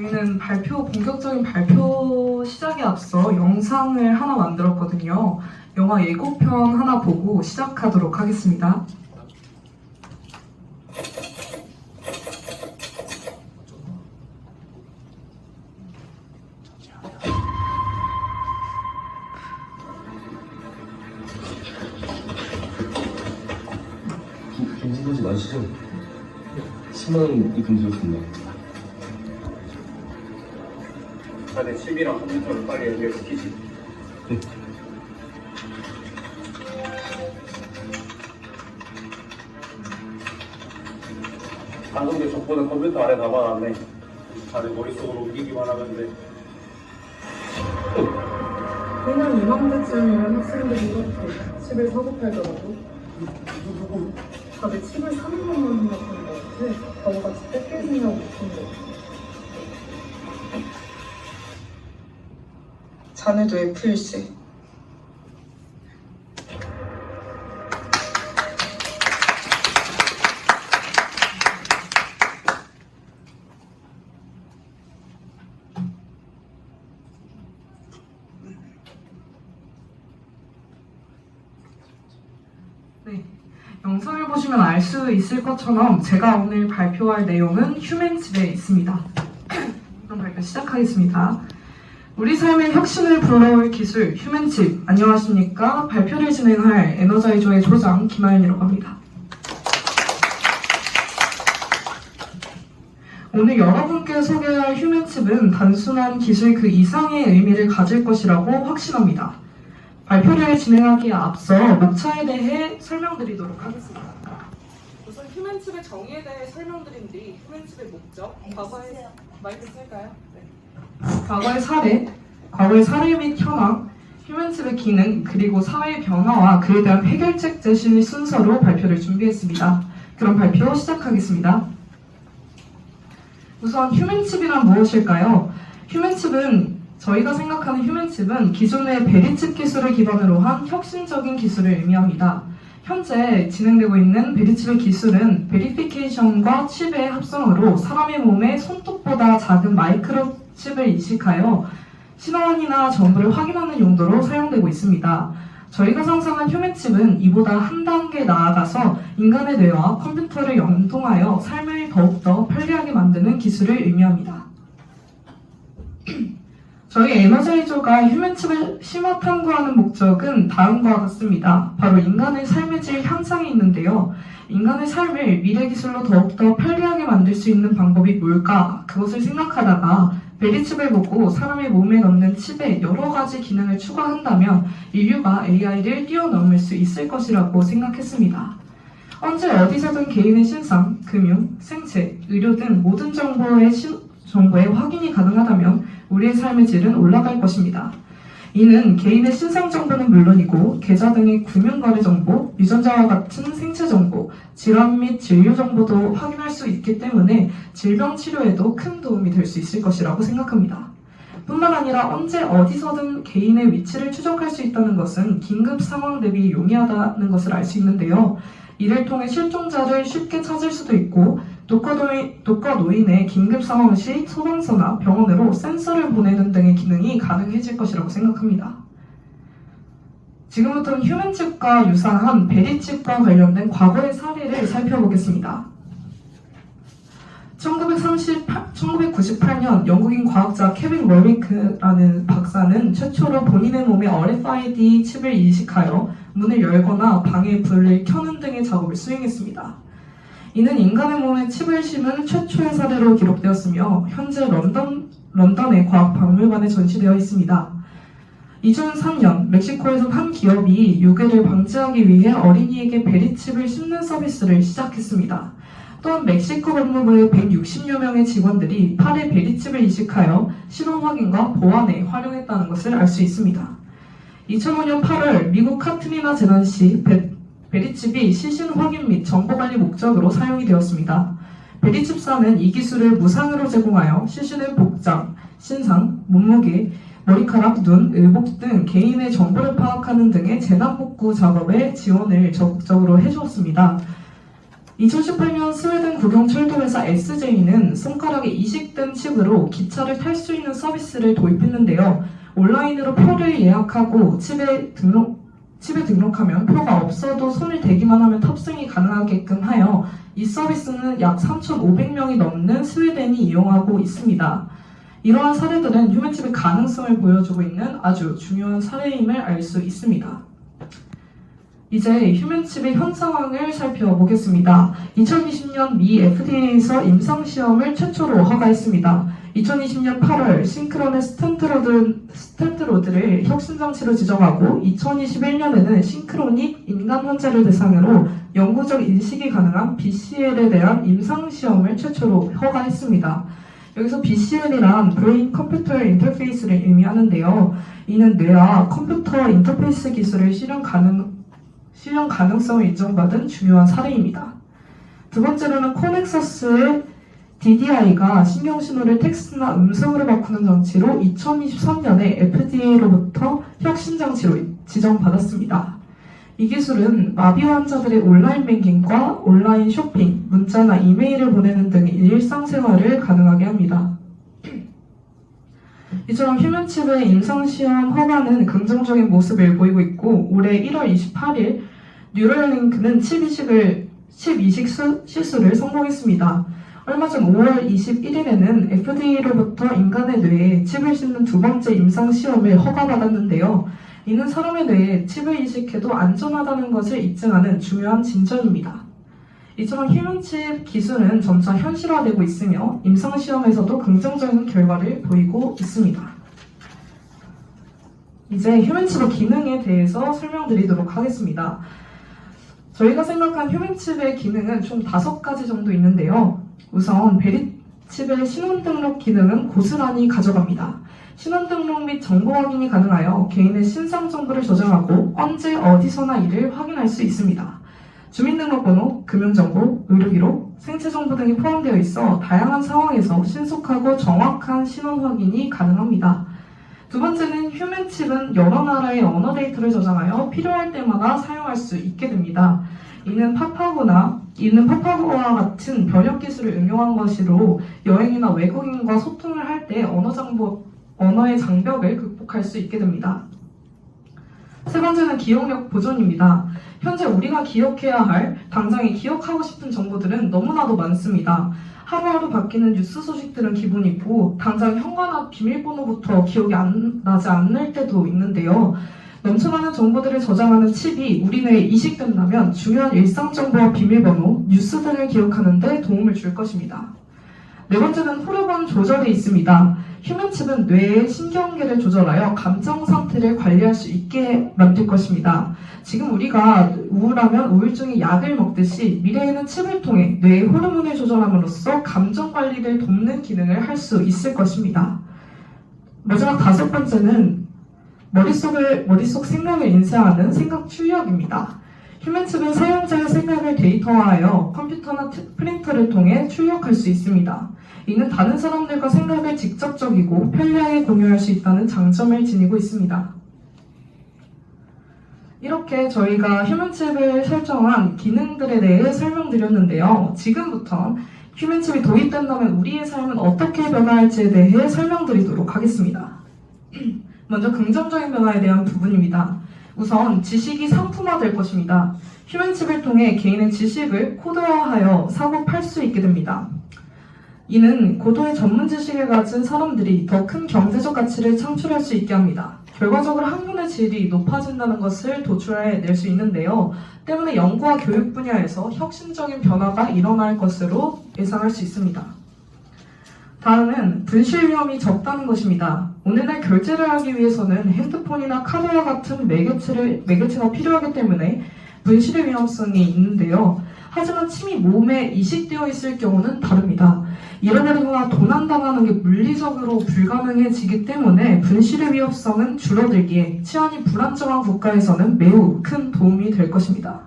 저희는 본격적인 발표 시작에 앞서 영상을 하나 만들었거든요. 영화 예고편 하나 보고 시작하도록 하겠습니다. 김진호지 맞으시죠? 10만 입금 드렸습니다. 다들 칩이랑 컴퓨터를 빨리 연결시키지. 네. 방금도 족보는 컴퓨터 안에 담아놨네. 다들 머릿속으로 옮기기만 하면 돼. 매년 이맘때쯤이면 학생들이 이렇게 칩을 사고 팔더라고. 다들 칩을 사는 것만 생각하는 것 같아. 바보같이 뺏길 생각 못한데. 자네도 F일세. 네, 영상을 보시면 알 수 있을 것처럼 제가 오늘 발표할 내용은 휴맨칩에 있습니다. 그럼 발표 시작하겠습니다. 우리 삶의 혁신을 불러올 기술 휴맨칩. 안녕하십니까? 발표를 진행할 에너자이저의 조장 김하연이라고 합니다. 오늘 여러분께 소개할 휴맨칩은 단순한 기술 그 이상의 의미를 가질 것이라고 확신합니다. 발표를 진행하기에 앞서 목차에 대해 설명드리도록 하겠습니다. 우선 휴맨칩의 정의에 대해 설명드린 뒤 휴맨칩의 목적, 과거의 마이크 쓸까요? 네. 과거의 사례 및 현황, 휴맨칩의 기능, 그리고 사회의 변화와 그에 대한 해결책 제시의 순서로 발표를 준비했습니다. 그럼 발표 시작하겠습니다. 우선 휴맨칩이란 무엇일까요? 저희가 생각하는 휴맨칩은 기존의 베리칩 기술을 기반으로 한 혁신적인 기술을 의미합니다. 현재 진행되고 있는 베리칩의 기술은 베리피케이션과 칩의 합성으로 사람의 몸에 손톱보다 작은 마이크로칩을 이식하여 신원이나 정보를 확인하는 용도로 사용되고 있습니다. 저희가 상상한 휴맨칩은 이보다 한 단계 나아가서 인간의 뇌와 컴퓨터를 연동하여 삶을 더욱더 편리하게 만드는 기술을 의미합니다. 저희 에너자이저가 휴맨칩을 심화 탐구하는 목적은 다음과 같습니다. 바로 인간의 삶의 질 향상에 있는데요. 인간의 삶을 미래 기술로 더욱더 편리하게 만들 수 있는 방법이 뭘까? 그것을 생각하다가 베리칩을 보고 사람의 몸에 넣는 칩에 여러 가지 기능을 추가한다면 인류가 AI를 뛰어넘을 수 있을 것이라고 생각했습니다. 언제 어디서든 개인의 신상, 금융, 생체, 의료 등 모든 정보의 확인이 가능하다면 우리의 삶의 질은 올라갈 것입니다. 이는 개인의 신상 정보는 물론이고 계좌 등의 금융거래 정보, 유전자와 같은 생체 정보, 질환 및 진료 정보도 확인할 수 있기 때문에 질병 치료에도 큰 도움이 될 수 있을 것이라고 생각합니다. 뿐만 아니라 언제 어디서든 개인의 위치를 추적할 수 있다는 것은 긴급 상황 대비 용이하다는 것을 알 수 있는데요. 이를 통해 실종자를 쉽게 찾을 수도 있고 독거 노인의 긴급 상황 시 소방서나 병원으로 센서를 보내는 등의 기능이 가능해질 것이라고 생각합니다. 지금부터는 휴맨칩과 유사한 베리칩과 관련된 과거의 사례를 살펴보겠습니다. 1998년 영국인 과학자 케빈 월위크라는 박사는 최초로 본인의 몸에 RFID 칩을 이식하여 문을 열거나 방의 불을 켜는 등의 작업을 수행했습니다. 이는 인간의 몸에 칩을 심은 최초의 사례로 기록되었으며 현재 런던의 과학박물관에 전시되어 있습니다. 2003년 멕시코에선 한 기업이 유괴를 방지하기 위해 어린이에게 베리칩을 심는 서비스를 시작했습니다. 또한 멕시코 법무부의 160여 명의 직원들이 팔에 베리칩을 이식하여 신원 확인과 보안에 활용했다는 것을 알 수 있습니다. 2005년 8월 미국 카트리나 재난시 베리칩이 시신 확인 및 정보관리 목적으로 사용이 되었습니다. 베리칩사는 이 기술을 무상으로 제공하여 시신의 복장, 신상, 몸무게, 머리카락, 눈, 의복 등 개인의 정보를 파악하는 등의 재난복구 작업에 지원을 적극적으로 해주었습니다. 2018년 스웨덴 국영철도회사 SJ는 손가락에 이식된 칩으로 기차를 탈 수 있는 서비스를 도입했는데요. 온라인으로 표를 예약하고 칩에 등록하면 표가 없어도 손을 대기만 하면 탑승이 가능하게끔 하여 이 서비스는 약 3,500명이 넘는 스웨덴이 이용하고 있습니다. 이러한 사례들은 휴면칩의 가능성을 보여주고 있는 아주 중요한 사례임을 알 수 있습니다. 이제 휴면칩의 현 상황을 살펴보겠습니다. 2020년 미 FDA에서 임상시험을 최초로 허가했습니다. 2020년 8월 싱크론의 스탠트로드를 혁신장치로 지정하고 2021년에는 싱크론이 인간 환자를 대상으로 영구적 인식이 가능한 BCL에 대한 임상시험을 최초로 허가했습니다. 여기서 BCL이란 브레인 컴퓨터 인터페이스를 의미하는데요. 이는 뇌와 컴퓨터 인터페이스 기술을 실현 가능성을 인정받은 중요한 사례입니다. 두 번째로는 코넥서스의 DDI가 신경신호를 텍스트나 음성으로 바꾸는 장치로 2023년에 FDA로부터 혁신장치로 지정받았습니다. 이 기술은 마비 환자들의 온라인 뱅킹과 온라인 쇼핑, 문자나 이메일을 보내는 등의 일상생활을 가능하게 합니다. 이처럼 휴면칩의 임상시험 허가는 긍정적인 모습을 보이고 있고 올해 1월 28일 뉴럴링크는 칩 이식 시술을 성공했습니다. 얼마 전 5월 21일에는 FDA로부터 인간의 뇌에 칩을 싣는 두 번째 임상시험을 허가받았는데요. 이는 사람의 뇌에 칩을 이식해도 안전하다는 것을 입증하는 중요한 진전입니다. 이처럼 휴면칩 기술은 점차 현실화되고 있으며 임상시험에서도 긍정적인 결과를 보이고 있습니다. 이제 휴면칩의 기능에 대해서 설명드리도록 하겠습니다. 저희가 생각한 휴면칩의 기능은 총 5가지 정도 있는데요. 우선 베리칩의 신원등록 기능은 고스란히 가져갑니다. 신원등록 및 정보 확인이 가능하여 개인의 신상 정보를 저장하고 언제 어디서나 이를 확인할 수 있습니다. 주민등록번호, 금융정보, 의료기록, 생체정보 등이 포함되어 있어 다양한 상황에서 신속하고 정확한 신원 확인이 가능합니다. 두 번째는 휴면칩은 여러 나라의 언어 데이터를 저장하여 필요할 때마다 사용할 수 있게 됩니다. 이는 파파고와 같은 번역 기술을 응용한 것으로 여행이나 외국인과 소통을 할 때 언어의 장벽을 극복할 수 있게 됩니다. 세 번째는 기억력 보존입니다. 현재 우리가 기억해야 할, 당장에 기억하고 싶은 정보들은 너무나도 많습니다. 하루하루 바뀌는 뉴스 소식들은 기본이고 당장 현관앞 비밀번호부터 기억이 나지 않을 때도 있는데요. 넘쳐나는 정보들을 저장하는 칩이 우리 뇌에 이식된다면 중요한 일상 정보와 비밀번호, 뉴스 등을 기억하는 데 도움을 줄 것입니다. 네 번째는 호르몬 조절이 있습니다. 휴면칩은 뇌의 신경계를 조절하여 감정 상태를 관리할 수 있게 만들 것입니다. 지금 우리가 우울하면 우울증의 약을 먹듯이 미래에는 칩을 통해 뇌의 호르몬을 조절함으로써 감정 관리를 돕는 기능을 할 수 있을 것입니다. 마지막 5번째는 머릿속 생각을 인쇄하는 생각 출력입니다. 휴면칩은 사용자의 생각을 데이터화하여 컴퓨터나 프린터를 통해 출력할 수 있습니다. 이는 다른 사람들과 생각을 직접적이고 편리하게 공유할 수 있다는 장점을 지니고 있습니다. 이렇게 저희가 휴면칩을 설정한 기능들에 대해 설명드렸는데요. 지금부터 휴면칩이 도입된다면 우리의 삶은 어떻게 변화할지에 대해 설명드리도록 하겠습니다. 먼저 긍정적인 변화에 대한 부분입니다. 우선 지식이 상품화될 것입니다. 휴면칩을 통해 개인의 지식을 코드화하여 사고 팔 수 있게 됩니다. 이는 고도의 전문 지식을 가진 사람들이 더 큰 경제적 가치를 창출할 수 있게 합니다. 결과적으로 학문의 질이 높아진다는 것을 도출해낼 수 있는데요. 때문에 연구와 교육 분야에서 혁신적인 변화가 일어날 것으로 예상할 수 있습니다. 다음은 분실 위험이 적다는 것입니다. 오늘날 결제를 하기 위해서는 핸드폰이나 카드와 같은 매개체가 필요하기 때문에 분실의 위험성이 있는데요. 하지만 침이 몸에 이식되어 있을 경우는 다릅니다. 잃어버리거나 도난당하는 게 물리적으로 불가능해지기 때문에 분실의 위험성은 줄어들기에 치안이 불안정한 국가에서는 매우 큰 도움이 될 것입니다.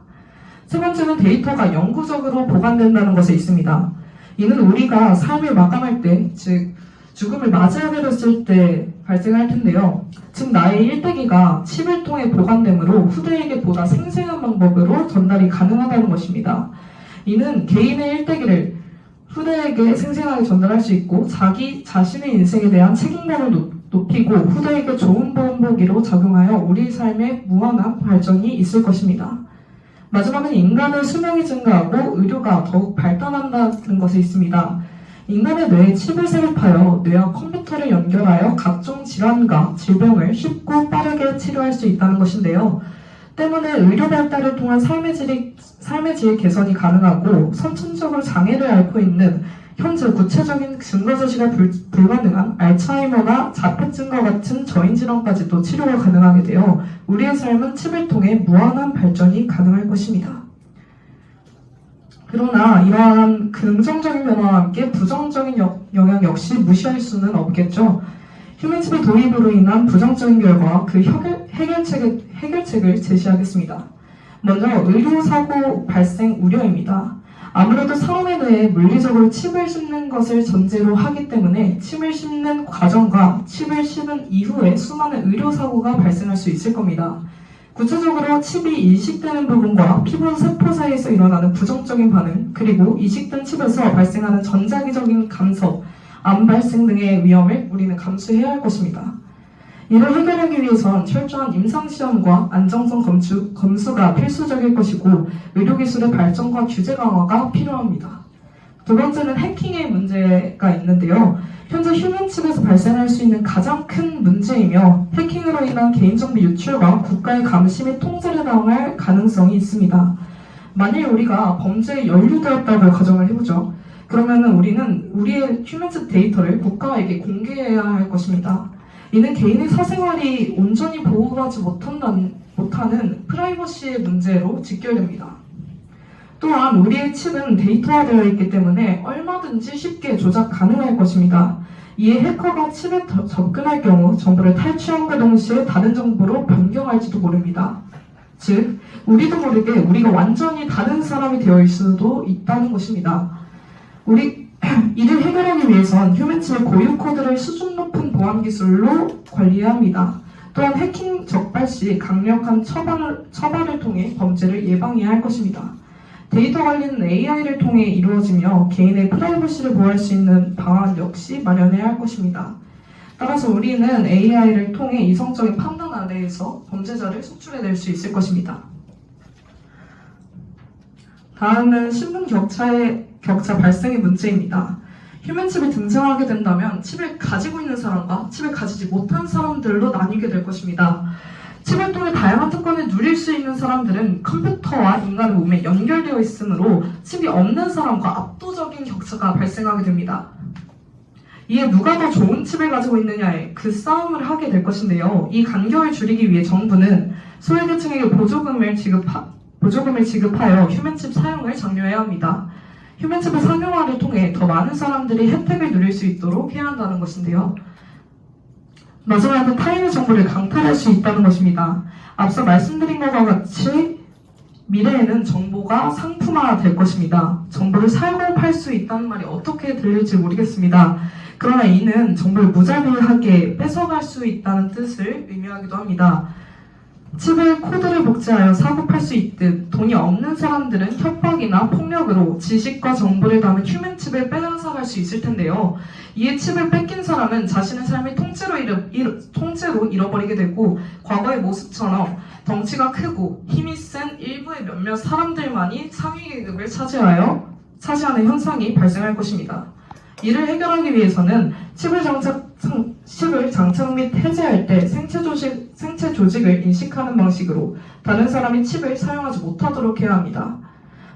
세 번째는 데이터가 영구적으로 보관된다는 것에 있습니다. 이는 우리가 삶을 마감할 때, 즉 죽음을 맞이하게 됐을 때 발생할 텐데요. 즉 나의 일대기가 칩을 통해 보관되므로 후대에게 보다 생생한 방법으로 전달이 가능하다는 것입니다. 이는 개인의 일대기를 후대에게 생생하게 전달할 수 있고 자기 자신의 인생에 대한 책임감을 높이고 후대에게 좋은 본보기로 작용하여 우리 삶에 무한한 발전이 있을 것입니다. 마지막은 인간의 수명이 증가하고 의료가 더욱 발달한다는 것이 있습니다. 인간의 뇌에 칩을 삽입하여 뇌와 컴퓨터를 연결하여 각종 질환과 질병을 쉽고 빠르게 치료할 수 있다는 것인데요. 때문에 의료 발달을 통한 삶의 질 개선이 가능하고 선천적으로 장애를 앓고 있는 현재 구체적인 증거 제시가 불가능한 알츠하이머나 자폐증과 같은 저인 질환까지도 치료가 가능하게 되어 우리의 삶은 칩을 통해 무한한 발전이 가능할 것입니다. 그러나 이러한 긍정적인 변화와 함께 부정적인 영향 역시 무시할 수는 없겠죠. 휴men칩의 도입으로 인한 부정적인 결과와 그 해결책을 제시하겠습니다. 먼저 의료사고 발생 우려입니다. 아무래도 사람의 뇌에 물리적으로 칩을 심는 것을 전제로 하기 때문에 칩을 심는 과정과 칩을 심은 이후에 수많은 의료사고가 발생할 수 있을 겁니다. 구체적으로 칩이 이식되는 부분과 피부 세포 사이에서 일어나는 부정적인 반응, 그리고 이식된 칩에서 발생하는 전자기적인 간섭, 암 발생 등의 위험을 우리는 감수해야 할 것입니다. 이를 해결하기 위해선 철저한 임상시험과 안정성 검수가 필수적일 것이고 의료기술의 발전과 규제 강화가 필요합니다. 두 번째는 해킹의 문제가 있는데요. 현재 휴men칩에서 발생할 수 있는 가장 큰 문제이며 해킹으로 인한 개인정보 유출과 국가의 감시 및 통제를 당할 가능성이 있습니다. 만일 우리가 범죄에 연루되었다고 가정을 해보죠. 그러면 우리는 우리의 휴men칩 데이터를 국가에게 공개해야 할 것입니다. 이는 개인의 사생활이 온전히 보호하지 못하는 프라이버시의 문제로 직결됩니다. 또한 우리의 칩은 데이터화되어 있기 때문에 얼마든지 쉽게 조작 가능할 것입니다. 이에 해커가 칩에 접근할 경우 정보를 탈취함과 동시에 다른 정보로 변경할지도 모릅니다. 즉, 우리도 모르게 우리가 완전히 다른 사람이 되어 있을 수도 있다는 것입니다. 이를 해결하기 위해선 휴men칩의 고유 코드를 수준 높은 보안 기술로 관리해야 합니다. 또한 해킹 적발 시 강력한 처벌을 통해 범죄를 예방해야 할 것입니다. 데이터 관리는 AI를 통해 이루어지며 개인의 프라이버시를 보호할 수 있는 방안 역시 마련해야 할 것입니다. 따라서 우리는 AI를 통해 이성적인 판단 아래에서 범죄자를 속출해낼 수 있을 것입니다. 다음은 신분 격차 발생의 문제입니다. 휴men칩이 등장하게 된다면 칩을 가지고 있는 사람과 칩을 가지지 못한 사람들로 나뉘게 될 것입니다. 칩을 통해 다양한 특권을 누릴 수 있는 사람들은 컴퓨터와 인간의 몸에 연결되어 있으므로 칩이 없는 사람과 압도적인 격차가 발생하게 됩니다. 이에 누가 더 좋은 칩을 가지고 있느냐에 그 싸움을 하게 될 것인데요. 이 간격을 줄이기 위해 정부는 소외계층에게 보조금을 지급하여 휴men칩 사용을 장려해야 합니다. 휴men칩의 상용화를 통해 더 많은 사람들이 혜택을 누릴 수 있도록 해야 한다는 것인데요. 마지막으로 타인의 정보를 강탈할 수 있다는 것입니다. 앞서 말씀드린 것과 같이 미래에는 정보가 상품화 될 것입니다. 정보를 사고 팔 수 있다는 말이 어떻게 들릴지 모르겠습니다. 그러나 이는 정보를 무자비하게 뺏어갈 수 있다는 뜻을 의미하기도 합니다. 칩을 코드를 복제하여 사고 팔 수 있듯 돈이 없는 사람들은 협박이나 폭력으로 지식과 정보를 담은 휴men칩을 빼앗아갈 수 있을 텐데요. 이에 칩을 뺏긴 사람은 자신의 삶을 통째로 잃어버리게 되고 과거의 모습처럼 덩치가 크고 힘이 센 일부의 몇몇 사람들만이 상위 계급을 차지하는 현상이 발생할 것입니다. 이를 해결하기 위해서는 칩을 장착 및 해제할 때 생체 조직을 인식하는 방식으로 다른 사람이 칩을 사용하지 못하도록 해야 합니다.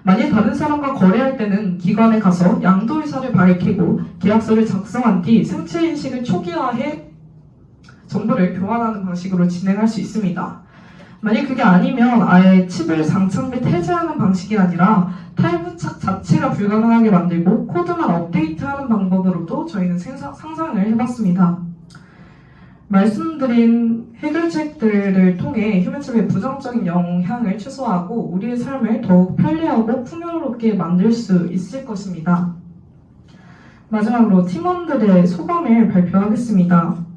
만일 다른 사람과 거래할 때는 기관에 가서 양도 의사를 밝히고 계약서를 작성한 뒤 생체 인식을 초기화해 정보를 교환하는 방식으로 진행할 수 있습니다. 만약 그게 아니면 아예 칩을 장착 및 해제하는 방식이 아니라 탈부착 자체가 불가능하게 만들고 코드만 업데이트하는 방법으로도 저희는 상상을 해봤습니다. 말씀드린 해결책들을 통해 휴men칩의 부정적인 영향을 최소화하고 우리의 삶을 더욱 편리하고 풍요롭게 만들 수 있을 것입니다. 마지막으로 팀원들의 소감을 발표하겠습니다.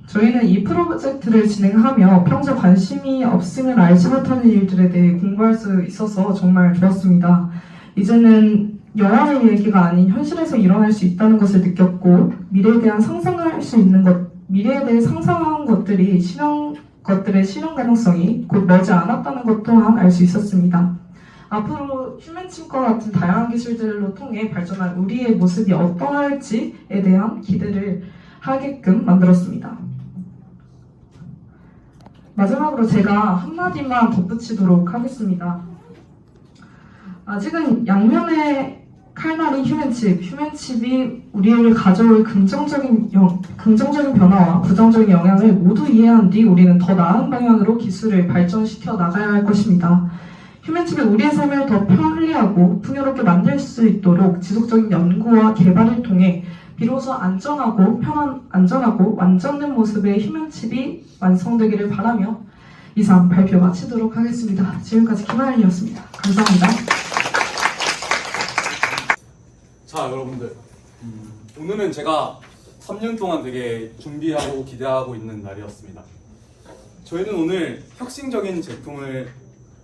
저희는 이 프로젝트를 진행하며 평소 관심이 없으면 알지 못하는 일들에 대해 공부할 수 있어서 정말 좋았습니다. 이제는 영화의 얘기가 아닌 현실에서 일어날 수 있다는 것을 느꼈고 미래에 대한 상상할 수 있는 미래에 대해 상상한 것들의 실현 가능성이 곧 멀지 않았다는 것 또한 알 수 있었습니다. 앞으로 휴men칩과 같은 다양한 기술들로 통해 발전할 우리의 모습이 어떠할지에 대한 기대를 하게끔 만들었습니다. 마지막으로 제가 한마디만 덧붙이도록 하겠습니다. 아직은 양면의 칼날인 휴men칩이 우리를 가져올 긍정적인 변화와 부정적인 영향을 모두 이해한 뒤 우리는 더 나은 방향으로 기술을 발전시켜 나가야 할 것입니다. 휴men칩이 우리의 삶을 더 편리하고 풍요롭게 만들 수 있도록 지속적인 연구와 개발을 통해 비로소 안전하고 완전된 모습의 휴men칩이 완성되기를 바라며 이상 발표 마치도록 하겠습니다. 지금까지 김하연이었습니다. 감사합니다. 자, 여러분들, 오늘은 제가 3년 동안 되게 준비하고 기대하고 있는 날이었습니다. 저희는 오늘 혁신적인 제품을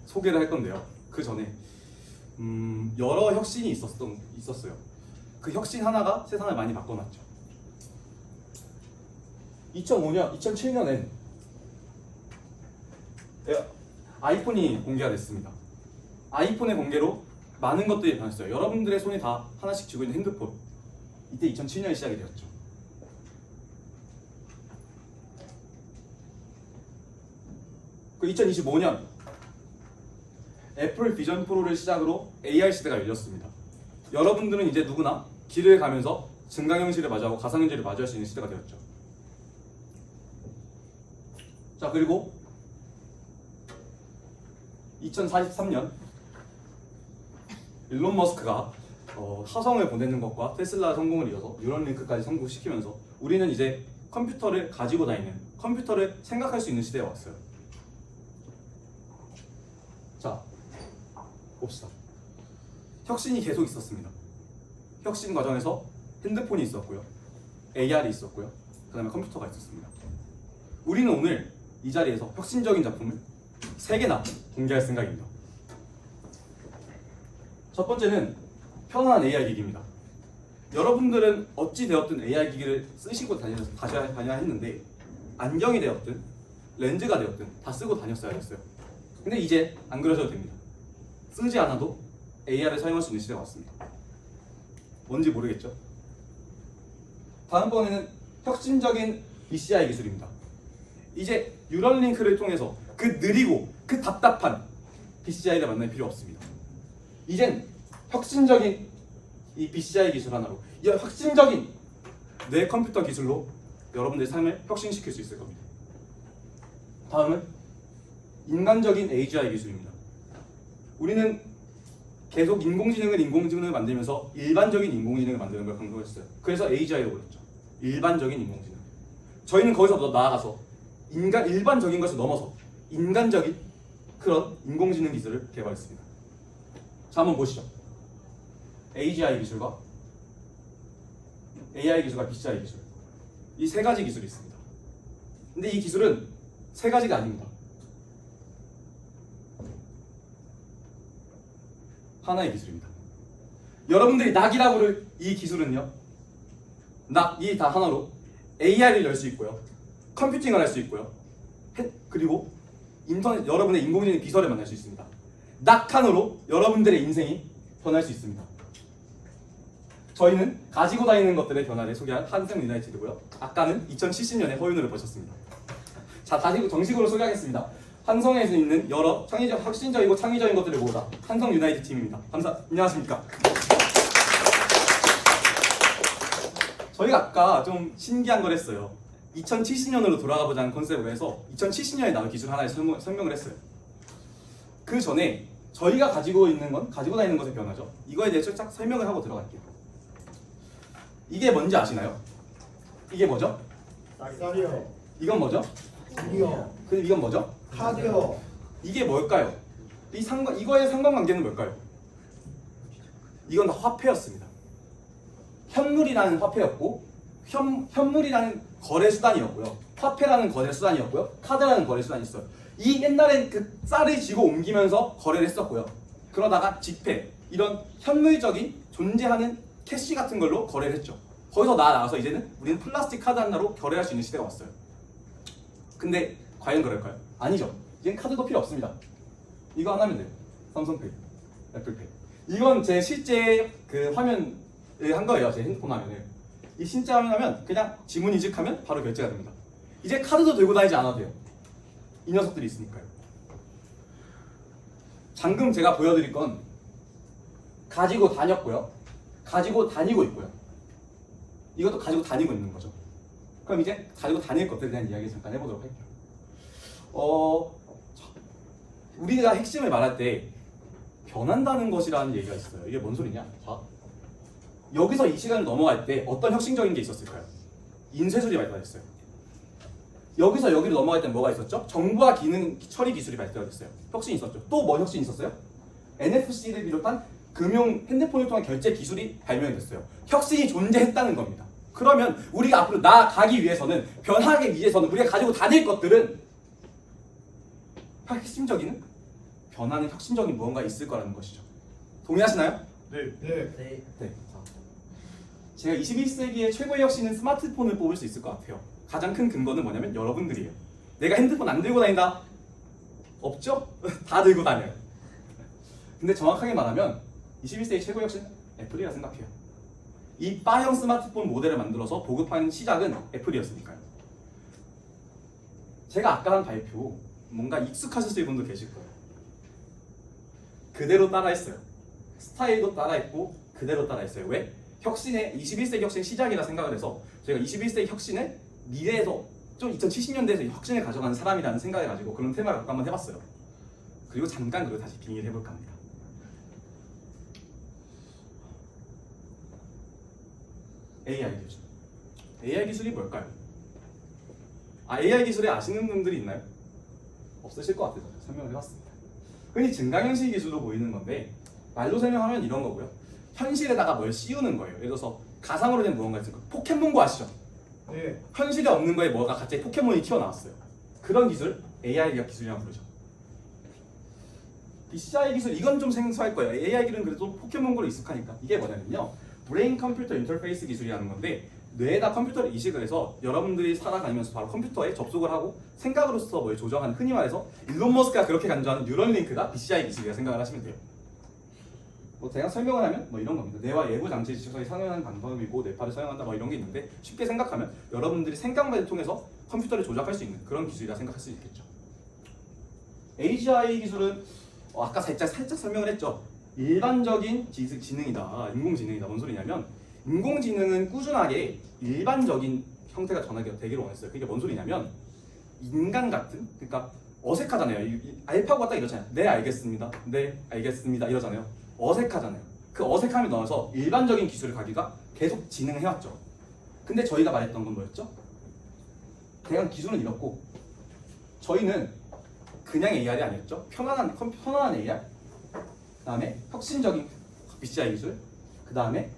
소개를 할 건데요. 그 전에 여러 혁신이 있었어요. 그 혁신 하나가 세상을 많이 바꿔놨죠. 2007년엔 아이폰이 공개가 됐습니다. 아이폰의 공개로 많은 것들이 변했어요. 여러분들의 손에 다 하나씩 쥐고 있는 핸드폰. 이때 2007년이 시작이 되었죠. 그 2025년 애플 비전 프로를 시작으로 AR 시대가 열렸습니다. 여러분들은 이제 누구나 길을 가면서 증강현실을 마주하고 가상현실을 마주할 수 있는 시대가 되었죠. 자, 그리고 2043년 일론 머스크가 화성을 보내는 것과 테슬라 성공을 이어서 뉴럴링크까지 성공시키면서 우리는 이제 컴퓨터를 가지고 다니는, 컴퓨터를 생각할 수 있는 시대에 왔어요. 자, 봅시다. 혁신이 계속 있었습니다. 혁신 과정에서 핸드폰이 있었고요, AR이 있었고요, 그 다음에 컴퓨터가 있었습니다. 우리는 오늘 이 자리에서 혁신적인 작품을 3개나 공개할 생각입니다. 첫 번째는 편안한 AR 기기입니다. 여러분들은 어찌 되었든 AR 기기를 쓰시고 다녀야 했는데 안경이 되었든 렌즈가 되었든 다 쓰고 다녔어야 했어요. 근데 이제 안 그러셔도 됩니다. 쓰지 않아도 AR을 사용할 수 있는 시대가 왔습니다. 뭔지 모르겠죠? 다음번에는 혁신적인 BCI 기술입니다. 이제 뉴럴링크를 통해서 그 느리고 그 답답한 BCI를 만날 필요 없습니다. 이젠 혁신적인 이 BCI 기술 하나로, 이 혁신적인 내 컴퓨터 기술로 여러분들의 삶을 혁신시킬 수 있을 겁니다. 다음은 인간적인 AGI 기술입니다. 우리는 계속 인공지능을 만들면서 일반적인 인공지능을 만드는 걸 강조했어요. 그래서 AGI로 불렀죠. 일반적인 인공지능. 저희는 거기서 더 나아가서 일반적인 것을 넘어서 인간적인 그런 인공지능 기술을 개발했습니다. 자, 한번 보시죠. AGI 기술과 AI 기술과 BCI 기술, 이 3가지 기술이 있습니다. 근데 이 기술은 3가지가 아닙니다. 하나의 기술입니다. 여러분들이 낙이라고 부를 이 기술은요, 낙이 다 하나로 AI를 열 수 있고요, 컴퓨팅을 할 수 있고요, 그리고 인터넷, 여러분의 인공지능 비서를 만날 수 있습니다. 낙 하나로 여러분들의 인생이 변할 수 있습니다. 저희는 가지고 다니는 것들의 변화를 소개한 한성 유나이티드고요. 아까는 2070년에 허윤호를 보셨습니다. 자, 다시 정식으로 소개하겠습니다. 한성에서 있는 여러 혁신적이고 창의적인 것들을 모으다 한성 유나이티드 팀입니다. 안녕하십니까? 저희가 아까 좀 신기한 걸 했어요. 2070년으로 돌아가 보자는 컨셉으로 해서 2070년에 나온 기술 하나를 설명을 했어요. 그 전에 저희가 가지고 다니는 것의 변화죠. 이거에 대해서 쫙 설명을 하고 들어갈게요. 이게 뭔지 아시나요? 이게 뭐죠? 쌀이요. 이건 뭐죠? 이요. 그럼 이건 뭐죠? 카드요. 이게 뭘까요? 이거의 상관관계는 뭘까요? 이건 다 화폐였습니다. 현물이라는 화폐였고, 현물이라는 거래 수단이었고요. 화폐라는 거래 수단이었고요. 카드라는 거래 수단이 있어요. 이 옛날엔 그 쌀을 쥐고 옮기면서 거래를 했었고요. 그러다가 지폐, 이런 현물적인 존재하는 캐시 같은 걸로 거래를 했죠. 거기서 나와서 이제는 우리는 플라스틱 카드 하나로 거래할 수 있는 시대가 왔어요. 근데 과연 그럴까요? 아니죠. 이젠 카드도 필요 없습니다. 이거 하나 하면 돼요. 삼성페이, 애플페이. 이건 제 실제 그 화면을 한 거예요. 제 핸드폰 화면을. 이 진짜 화면 하면 그냥 지문 인식하면 바로 결제가 됩니다. 이제 카드도 들고 다니지 않아도 돼요. 이 녀석들이 있으니까요. 방금 제가 보여드릴 건 가지고 다녔고요. 가지고 다니고 있고요. 이것도 가지고 다니고 있는 거죠. 그럼 이제 가지고 다닐 것들에 대한 이야기 잠깐 해보도록 할게요. 우리가 핵심을 말할 때 변한다는 것이라는 얘기가 있어요. 이게 뭔 소리냐? 자, 여기서 이 시간을 넘어갈 때 어떤 혁신적인 게 있었을까요? 인쇄술이 발달했어요. 여기서 여기로 넘어갈 때 뭐가 있었죠? 정보화 기능 처리 기술이 발달이 됐어요. 혁신이 있었죠. 또 뭐 혁신이 있었어요? NFC를 비롯한 금융 핸드폰을 통한 결제 기술이 발명이 됐어요. 혁신이 존재했다는 겁니다. 그러면 우리가 앞으로 나아가기 위해서는, 변하기 위해서는 우리가 가지고 다닐 것들은 핵심적인 변하는 혁신적인 무언가 있을 거라는 것이죠. 동의하시나요? 네. 네. 자, 제가 21세기의 최고의 혁신은 스마트폰을 뽑을 수 있을 것 같아요. 가장 큰 근거는 뭐냐면 여러분들이에요. 내가 핸드폰 안 들고 다닌다? 없죠? 다 들고 다녀요. 근데 정확하게 말하면 21세기 최고의 혁신은 애플이라 생각해요. 이 바형 스마트폰 모델을 만들어서 보급하는 시작은 애플이었으니까요. 제가 아까 한 발표 뭔가 익숙하셨을 분도 계실 거예요. 그대로 따라했어요. 스타일도 따라했고 그대로 따라했어요. 왜? 혁신의 21세기 혁신 시작이라 생각을 해서 저희가 21세기 혁신을 미래에서 좀 2070년대에서 혁신을 가져가는 사람이라는 생각을 가지고 그런 테마를 갖고 한번 해봤어요. 그리고 잠깐 그걸 다시 빙의를 해볼까 합니다. AI 기술. AI 기술이 뭘까요? AI 기술에 아시는 분들이 있나요? 없으실 것 같아서 설명을 해봤습니다. 흔히 증강현실 기술로 보이는 건데 말로 설명하면 이런 거고요. 현실에다가 뭘 씌우는 거예요. 예를 들어서 가상으로 된 무언가 있을 거예요. 포켓몬고 아시죠? 네. 현실에 없는 거에 뭐가 갑자기 포켓몬이 튀어나왔어요. 그런 기술 AI 기술이라고 부르죠. BCI 기술, 이건 좀 생소할 거예요. AI 기술은 그래도 포켓몬고로 익숙하니까. 이게 뭐냐면요, 브레인 컴퓨터 인터페이스 기술이라는 건데 뇌에다 컴퓨터를 이식을 해서 여러분들이 살아가면서 바로 컴퓨터에 접속을 하고 생각으로서 뭘 조정하는, 흔히 말해서 일론 머스크가 그렇게 강조하는 뉴럴링크가 BCI 기술이라 생각을 하시면 돼요. 뭐 대강 설명을 하면 뭐 이런 겁니다. 뇌와 외부 장치 지식을 사용하는 방법이고 뇌파를 사용한다 뭐 이런 게 있는데, 쉽게 생각하면 여러분들이 생각만을 통해서 컴퓨터를 조작할 수 있는 그런 기술이라 생각할 수 있겠죠. AGI 기술은 아까 살짝 설명을 했죠. 일반적인 지능이다, 인공지능이다. 뭔 소리냐면 인공지능은 꾸준하게 일반적인 형태가 전환되기를 원했어요. 그게 뭔 소리냐면 인간 같은, 그러니까 어색하잖아요. 알파고가 딱 이러잖아요. 네 알겠습니다, 네 알겠습니다 이러잖아요. 어색하잖아요. 그 어색함이 넣어서 일반적인 기술을 가기가 계속 진행해왔죠. 근데 저희가 말했던 건 뭐였죠? 대강 기술은 이렇고 저희는 그냥 AR이 아니었죠. 편안한 AR, 그 다음에 혁신적인 BCI 기술, 그 다음에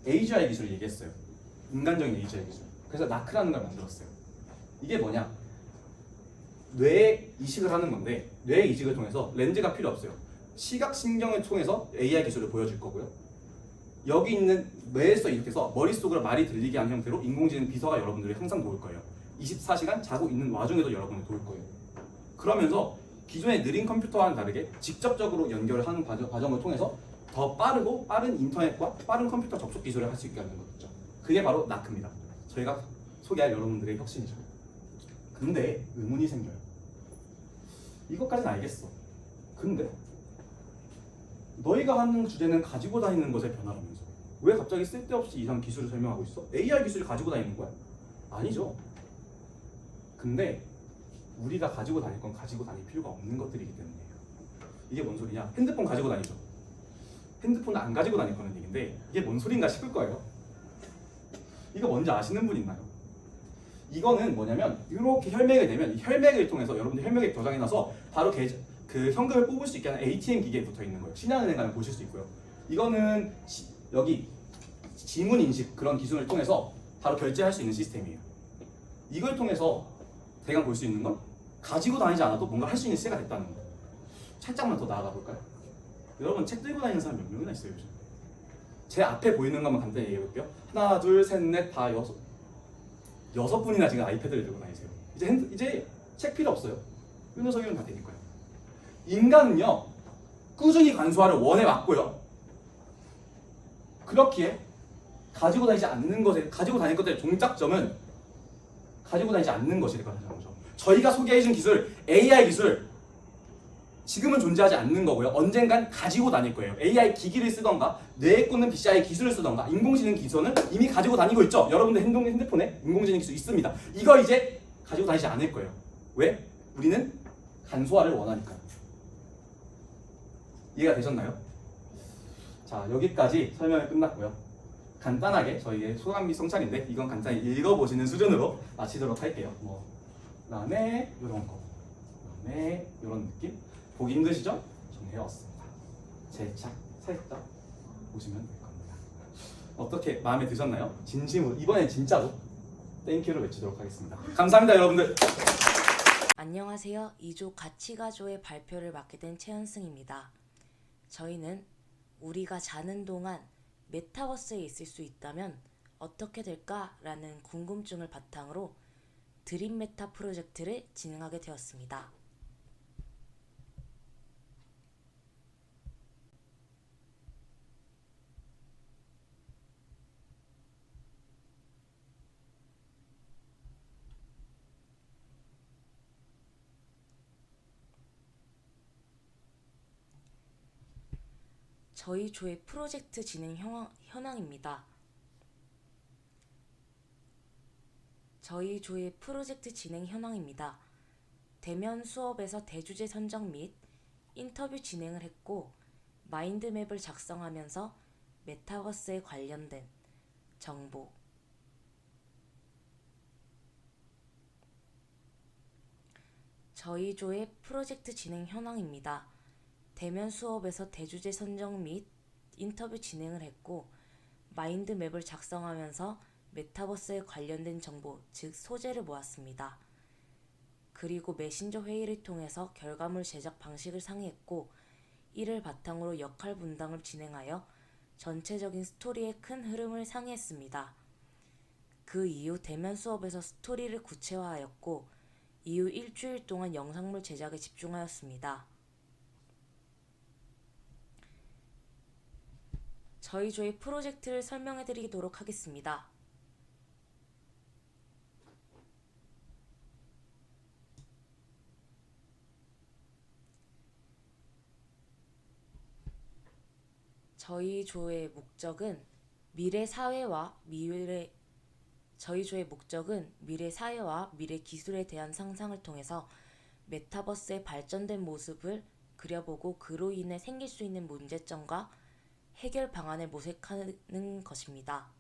AGI 기술을 얘기했어요. 인간적인 AGI 기술. 그래서 나크라는 걸 만들었어요. 이게 뭐냐? 뇌에 이식을 하는 건데 뇌 이식을 통해서 렌즈가 필요 없어요. 시각신경을 통해서 AI 기술을 보여줄 거고요. 여기 있는 뇌에서 이렇게 해서 머릿속으로 말이 들리게 하는 형태로 인공지능 비서가 여러분들을 항상 도울 거예요. 24시간 자고 있는 와중에도 여러분을 도울 거예요. 그러면서 기존의 느린 컴퓨터와는 다르게 직접적으로 연결을 하는 과정을 통해서 더 빠르고 빠른 인터넷과 빠른 컴퓨터 접속 기술을 할 수 있게 하는 거죠. 그게 바로 나크입니다. 저희가 소개할 여러분들의 혁신이죠. 근데 의문이 생겨요. 이것까지는 알겠어. 근데 너희가 하는 주제는 가지고 다니는 것의 변화라면서 왜 갑자기 쓸데없이 이상 기술을 설명하고 있어? AI 기술을 가지고 다니는 거야? 아니죠. 근데 우리가 가지고 다닐 건 가지고 다닐 필요가 없는 것들이기 때문이에요. 이게 뭔 소리냐? 핸드폰 가지고 다니죠. 핸드폰 안 가지고 다닐 거는 얘기인데 이게 뭔 소린가 싶을 거예요. 이거 뭔지 아시는 분 있나요? 이거는 뭐냐면 이렇게 혈맥을 내면 이 혈맥을 통해서 여러분들 혈맥에 저장해 놔서 바로 그 현금을 뽑을 수 있게 하는 ATM 기계에 붙어 있는 거예요. 신한은행 가면 보실 수 있고요. 이거는 여기 지문 인식 그런 기술을 통해서 바로 결제할 수 있는 시스템이에요. 이걸 통해서 대강 볼 수 있는 건 가지고 다니지 않아도 뭔가 할 수 있는 시대가 됐다는 거. 살짝만 더 나아가 볼까요? 여러분 책 들고 다니는 사람 몇 명이나 있어요 요즘? 제 앞에 보이는 것만 간단히 얘기해 볼게요. 하나, 둘, 셋, 넷, 다 여섯 분이나 지금 아이패드를 들고 다니세요. 이제 책 필요 없어요. 이 녀석이면 다 되니까요. 인간은요 꾸준히 간소화를 원해 왔고요. 그렇기에 가지고 다니지 않는 것에 가지고 다닐 것들의 종착점은 가지고 다니지 않는 것이 될 거라는 거죠. 저희가 소개해준 기술 AI 기술 지금은 존재하지 않는 거고요. 언젠간 가지고 다닐 거예요. AI 기기를 쓰던가 뇌에 꽂는 BCI 기술을 쓰던가 인공지능 기술은 이미 가지고 다니고 있죠. 여러분들 핸드폰에 인공지능 기술 있습니다. 이거 이제 가지고 다니지 않을 거예요. 왜? 우리는 간소화를 원하니까요. 이해가 되셨나요? 자, 여기까지 설명이 끝났고요. 간단하게 저희의 소감 및 성찰인데 이건 간단히 읽어보시는 수준으로 마치도록 할게요. 그다음에 이런 거, 그다음에 이런 느낌 보기 힘드시죠? 정리해왔습니다. 제 책 살짝 보시면 될 겁니다. 어떻게 마음에 드셨나요? 진심으로 이번엔 진짜로 땡큐를 외치도록 하겠습니다. 감사합니다, 여러분들. 안녕하세요. 2조 가치가조의 발표를 맡게 된 최현승입니다. 저희는 우리가 자는 동안 메타버스에 있을 수 있다면 어떻게 될까라는 궁금증을 바탕으로 드림 메타 프로젝트를 진행하게 되었습니다. 저희 조의 프로젝트 진행 현황입니다. 저희 조의 프로젝트 진행 현황입니다. 대면 수업에서 대주제 선정 및 인터뷰 진행을 했고 마인드맵을 작성하면서 메타버스에 관련된 정보, 저희 조의 프로젝트 진행 현황입니다. 대면 수업에서 대주제 선정 및 인터뷰 진행을 했고 마인드맵을 작성하면서 메타버스에 관련된 정보, 즉 소재를 모았습니다. 그리고 메신저 회의를 통해서 결과물 제작 방식을 상의했고 이를 바탕으로 역할 분담을 진행하여 전체적인 스토리의 큰 흐름을 상의했습니다. 그 이후 대면 수업에서 스토리를 구체화하였고 이후 일주일 동안 영상물 제작에 집중하였습니다. 저희 조의 프로젝트를 설명해 드리도록 하겠습니다. 저희 조의 목적은 미래 사회와 미래 기술에 대한 상상을 통해서 메타버스의 발전된 모습을 그려보고 그로 인해 생길 수 있는 문제점과 해결 방안을 모색하는 것입니다.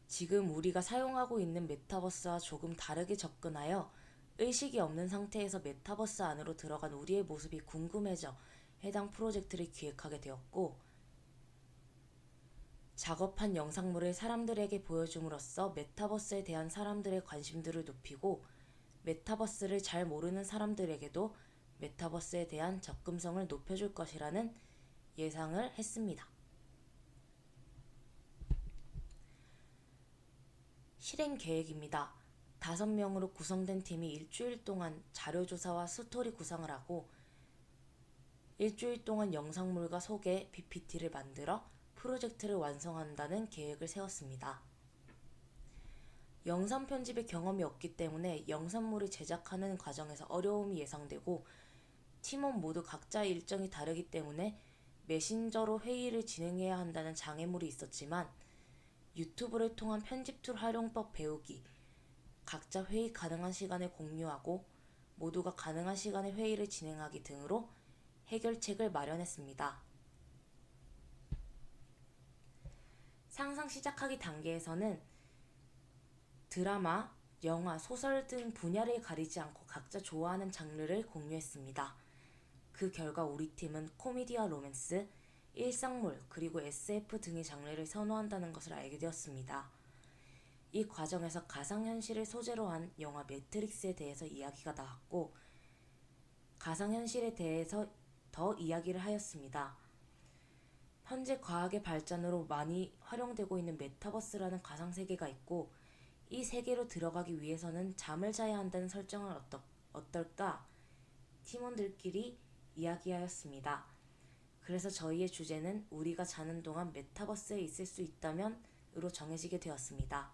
지금 우리가 사용하고 있는 메타버스와 조금 다르게 접근하여 의식이 없는 상태에서 메타버스 안으로 들어간 우리의 모습이 궁금해져 해당 프로젝트를 기획하게 되었고 작업한 영상물을 사람들에게 보여줌으로써 메타버스에 대한 사람들의 관심들을 높이고 메타버스를 잘 모르는 사람들에게도 메타버스에 대한 접근성을 높여줄 것이라는 예상을 했습니다. 실행 계획입니다. 5명으로 구성된 팀이 일주일 동안 자료조사와 스토리 구상을 하고 일주일 동안 영상물과 소개, PPT를 만들어 프로젝트를 완성한다는 계획을 세웠습니다. 영상 편집의 경험이 없기 때문에 영상물을 제작하는 과정에서 어려움이 예상되고 팀원 모두 각자 일정이 다르기 때문에 메신저로 회의를 진행해야 한다는 장애물이 있었지만 유튜브를 통한 편집 툴 활용법 배우기, 각자 회의 가능한 시간을 공유하고 모두가 가능한 시간에 회의를 진행하기 등으로 해결책을 마련했습니다. 상상 시작하기 단계에서는 드라마, 영화, 소설 등 분야를 가리지 않고 각자 좋아하는 장르를 공유했습니다. 그 결과 우리 팀은 코미디와 로맨스, 일상물, 그리고 SF 등의 장르를 선호한다는 것을 알게 되었습니다. 이 과정에서 가상현실을 소재로 한 영화 매트릭스에 대해서 이야기가 나왔고 가상현실에 대해서 더 이야기를 하였습니다. 현재 과학의 발전으로 많이 활용되고 있는 메타버스라는 가상세계가 있고 이 세계로 들어가기 위해서는 잠을 자야 한다는 설정은 어떨까? 팀원들끼리 이야기하였습니다. 그래서 저희의 주제는 우리가 자는 동안 메타버스에 있을 수 있다면 으로 정해지게 되었습니다.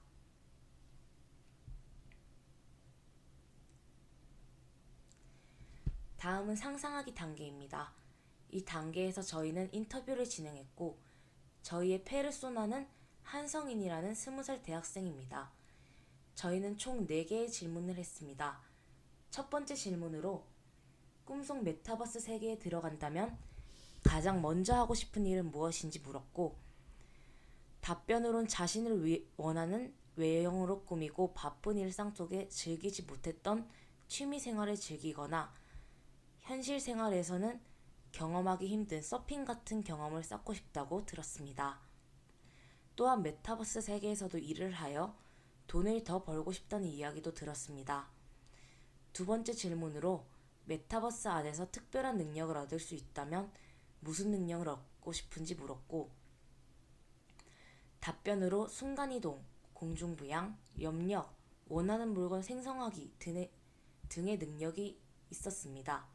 다음은 상상하기 단계입니다. 이 단계에서 저희는 인터뷰를 진행했고 저희의 페르소나는 한성인이라는 20살 대학생입니다. 저희는 총 4개의 질문을 했습니다. 첫 번째 질문으로 꿈속 메타버스 세계에 들어간다면 가장 먼저 하고 싶은 일은 무엇인지 물었고 답변으로는 자신을 원하는 외형으로 꾸미고 바쁜 일상 속에 즐기지 못했던 취미 생활을 즐기거나 현실 생활에서는 경험하기 힘든 서핑 같은 경험을 쌓고 싶다고 들었습니다. 또한 메타버스 세계에서도 일을 하여 돈을 더 벌고 싶다는 이야기도 들었습니다. 두 번째 질문으로 메타버스 안에서 특별한 능력을 얻을 수 있다면 무슨 능력을 얻고 싶은지 물었고 답변으로 순간이동, 공중부양, 염력, 원하는 물건 생성하기 등의 능력이 있었습니다.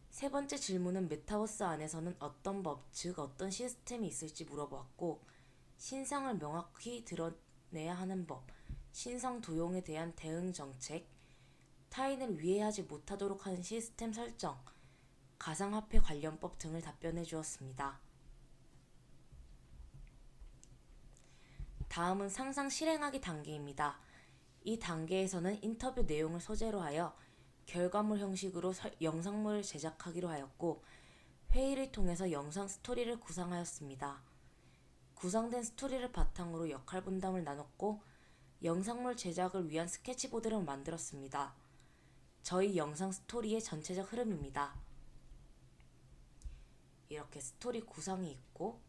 세 번째 질문은 메타버스 안에서는 어떤 법, 즉 어떤 시스템이 있을지 물어보았고 신상을 명확히 드러내야 하는 법, 신상 도용에 대한 대응 정책, 타인을 위해하지 못하도록 하는 시스템 설정, 가상화폐 관련법 등을 답변해 주었습니다. 다음은 상상 실행하기 단계입니다. 이 단계에서는 인터뷰 내용을 소재로 하여 결과물 형식으로 영상물을 제작하기로 하였고 회의를 통해서 영상 스토리를 구상하였습니다. 구성된 스토리를 바탕으로 역할 분담을 나눴고 영상물 제작을 위한 스케치보드를 만들었습니다. 저희 영상 스토리의 전체적 흐름입니다. 이렇게 스토리 구상이 있고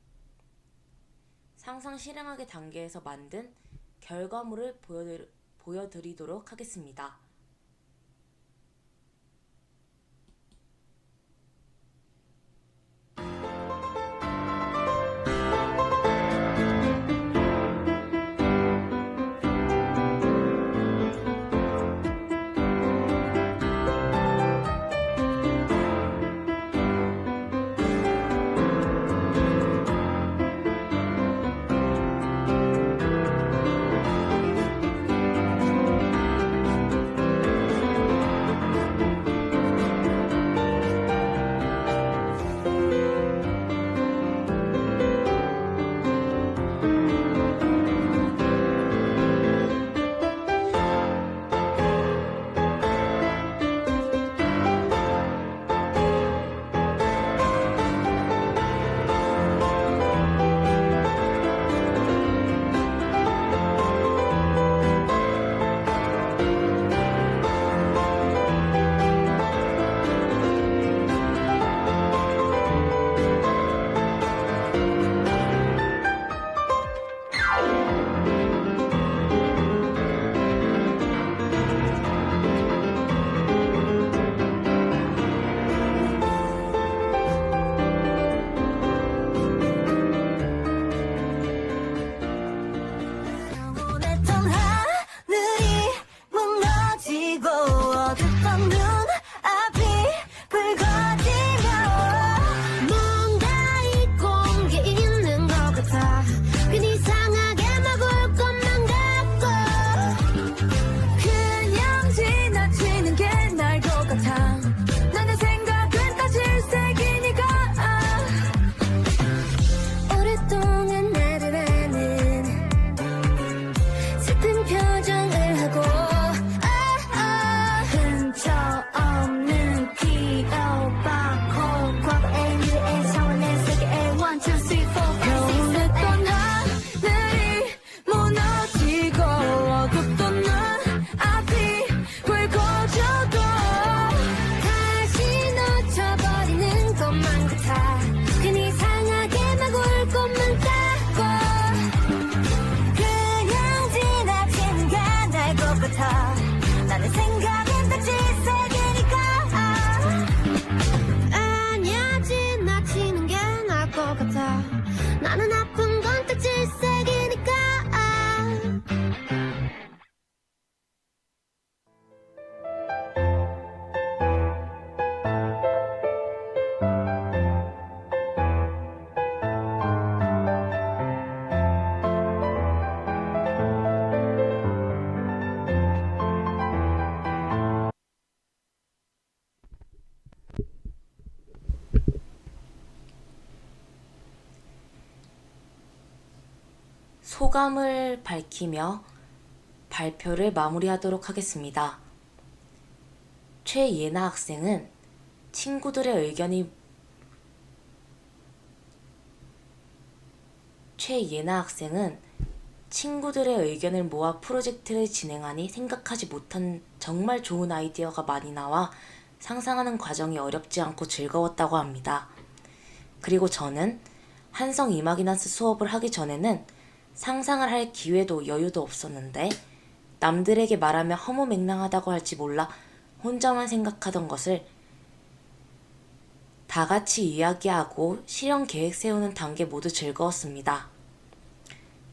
상상 실행하기 단계에서 만든 결과물을 보여드리도록 하겠습니다. 소감을 밝히며 발표를 마무리하도록 하겠습니다. 최예나 학생은 친구들의 의견을 모아 프로젝트를 진행하니 생각하지 못한 정말 좋은 아이디어가 많이 나와 상상하는 과정이 어렵지 않고 즐거웠다고 합니다. 그리고 저는 한성 이마기나스 수업을 하기 전에는 상상을 할 기회도 여유도 없었는데 남들에게 말하면 허무맹랑하다고 할지 몰라 혼자만 생각하던 것을 다 같이 이야기하고 실현 계획 세우는 단계 모두 즐거웠습니다.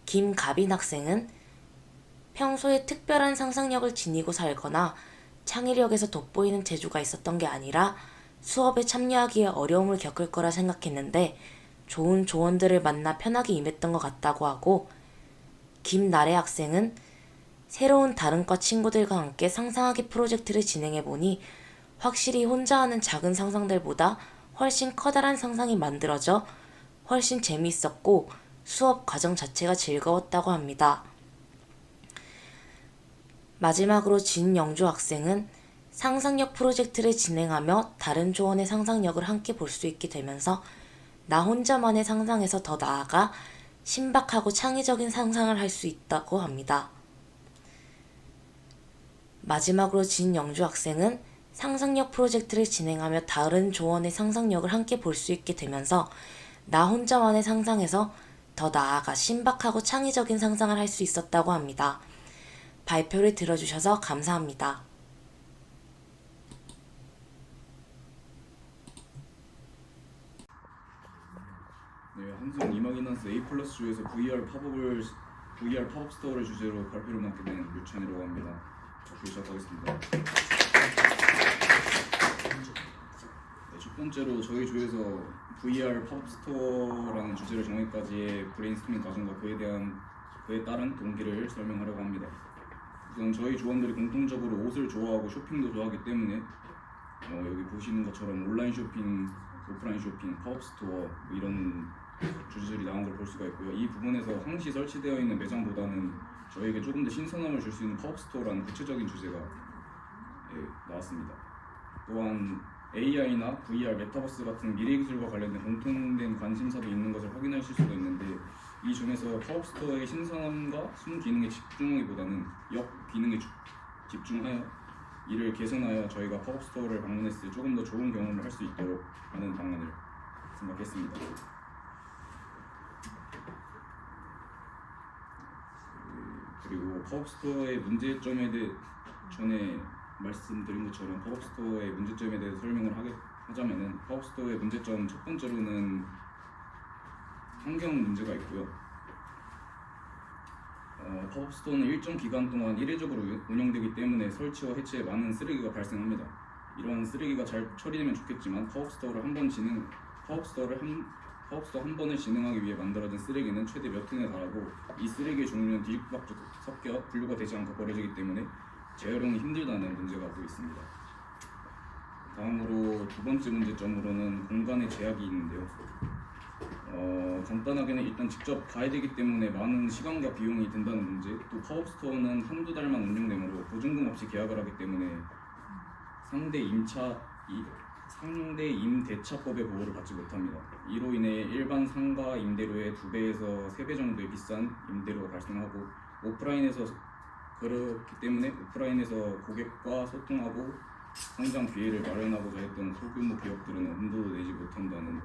김가빈 학생은 평소에 특별한 상상력을 지니고 살거나 창의력에서 돋보이는 재주가 있었던 게 아니라 수업에 참여하기에 어려움을 겪을 거라 생각했는데 좋은 조언들을 만나 편하게 임했던 것 같다고 하고, 김나래 학생은 새로운 다른 과 친구들과 함께 상상하기 프로젝트를 진행해보니 확실히 혼자 하는 작은 상상들보다 훨씬 커다란 상상이 만들어져 훨씬 재미있었고 수업 과정 자체가 즐거웠다고 합니다. 마지막으로 진영주 학생은 상상력 프로젝트를 진행하며 다른 조원의 상상력을 함께 볼 수 있게 되면서 나 혼자만의 상상에서 더 나아가 신박하고 창의적인 상상을 할 수 있다고 합니다. 마지막으로 진영주 학생은 상상력 프로젝트를 진행하며 다른 조원의 상상력을 함께 볼 수 있게 되면서 나 혼자만의 상상에서 더 나아가 신박하고 창의적인 상상을 할 수 있었다고 합니다. 발표를 들어주셔서 감사합니다. 네, 한성 이마기나스 A+U에서 VR 팝업 스토어를 주제로 발표를 맡게 된 류찬이라고 합니다. 발표 시작하겠습니다. 네, 첫 번째로 저희 조에서 VR 팝업 스토어라는 주제를 정하기까지의 브레인스토밍 과정과 그에 따른 동기를 설명하려고 합니다. 우선 저희 조원들이 공통적으로 옷을 좋아하고 쇼핑도 좋아하기 때문에 여기 보시는 것처럼 온라인 쇼핑, 오프라인 쇼핑, 팝업 스토어 뭐 이런 주제들이 나온 걸 볼 수가 있고요. 이 부분에서 항시 설치되어 있는 매장보다는 저희에게 조금 더 신선함을 줄 수 있는 팝업 스토어라는 구체적인 주제가 나왔습니다. 또한 AI나 VR, 메타버스 같은 미래 기술과 관련된 공통된 관심사도 있는 것을 확인하실 수가 있는데, 이 점에서 팝업 스토어의 신선함과 순기능에 집중하기보다는 역기능에 집중하여 이를 개선하여 저희가 팝업 스토어를 방문했을 때 조금 더 좋은 경험을 할 수 있도록 하는 방안을 생각했습니다. 그리고 팝업 스토어의 문제점에 대해 전에 말씀드린 것처럼 팝업 스토어의 문제점에 대해서 설명을 하자면은, 팝업 스토어의 문제점 첫 번째로는 환경 문제가 있고요. 팝업 스토어는 일정 기간 동안 이례적으로 운영되기 때문에 설치와 해체에 많은 쓰레기가 발생합니다. 이러한 쓰레기가 잘 처리되면 좋겠지만 팝업 스토어 한 번을 진행하기 위해 만들어진 쓰레기는 최대 몇 톤에 달하고, 이 쓰레기의 종류는 뒤죽박죽 섞여 분류가 되지 않고 버려지기 때문에 재활용이 힘들다는 문제가 또 있습니다. 다음으로 두 번째 문제점으로는 공간의 제약이 있는데요. 간단하게는 일단 직접 가야 되기 때문에 많은 시간과 비용이 든다는 문제, 또 팝업 스토어는 한두 달만 운영되므로 보증금 없이 계약을 하기 때문에 상대 임대차법의 보호를 받지 못합니다. 이로 인해 일반 상가 임대료의 2배에서 3배 정도의 비싼 임대료가 발생하고, 그렇기 때문에 오프라인에서 고객과 소통하고 성장 기회를 마련하고자 했던 소규모 기업들은 엄두도 내지 못한다는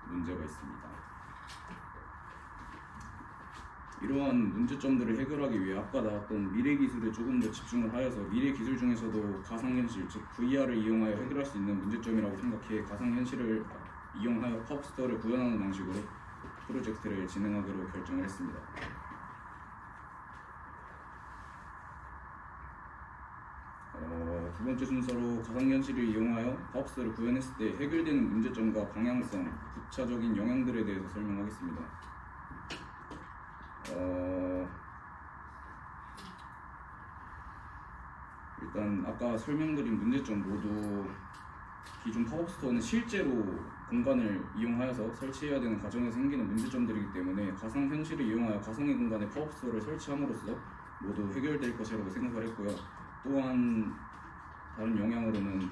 문제가 있습니다. 이러한 문제점들을 해결하기 위해 아까 나왔던 미래 기술에 조금 더 집중을 하여서 미래 기술 중에서도 가상현실, 즉 VR을 이용하여 해결할 수 있는 문제점이라고 생각해 가상현실을 이용하여 팝업 스토어를 구현하는 방식으로 프로젝트를 진행하기로 결정을 했습니다. 두 번째 순서로 가상현실을 이용하여 팝업 스토어를 구현했을 때 해결되는 문제점과 방향성, 부차적인 영향들에 대해서 설명하겠습니다. 일단 아까 설명드린 문제점 모두 기존 팝업 스토어는 실제로 공간을 이용하여서 설치해야 되는 과정에서 생기는 문제점들이기 때문에 가상 현실을 이용하여 가상의 공간에 팝업 스토어를 설치함으로써 모두 해결될 것이라고 생각을 했고요. 또한 다른 영향으로는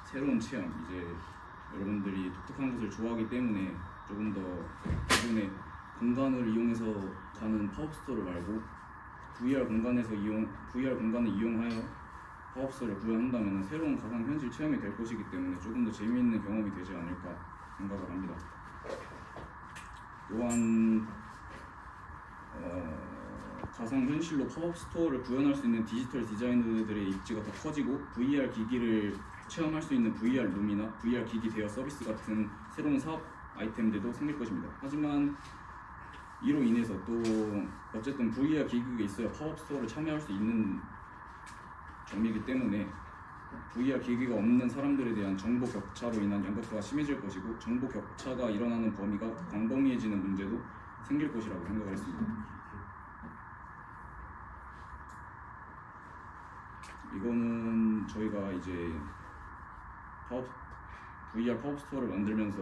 새로운 체험, 이제 여러분들이 독특한 것을 좋아하기 때문에 조금 더 기존의 공간을 이용해서 가는 팝업 스토어를 말고 VR 공간을 이용하여 팝업 스토어를 구현한다면 새로운 가상 현실 체험이 될 것이기 때문에 조금 더 재미있는 경험이 되지 않을까 생각을 합니다. 또한 가상 현실로 팝업 스토어를 구현할 수 있는 디지털 디자이너들의 입지가 더 커지고 VR 기기를 체험할 수 있는 VR 룸이나 VR 기기 대여 서비스 같은 새로운 사업 아이템들도 생길 것입니다. 하지만 이로 인해서 또 어쨌든 VR 기기가 있어야 팝업 스토어를 참여할 수 있는 점이기 때문에 VR 기기가 없는 사람들에 대한 정보 격차로 인한 양극화가 심해질 것이고 정보 격차가 일어나는 범위가 광범위해지는 문제도 생길 것이라고 생각을 했습니다. 이거는 저희가 이제 VR 팝업 스토어를 만들면서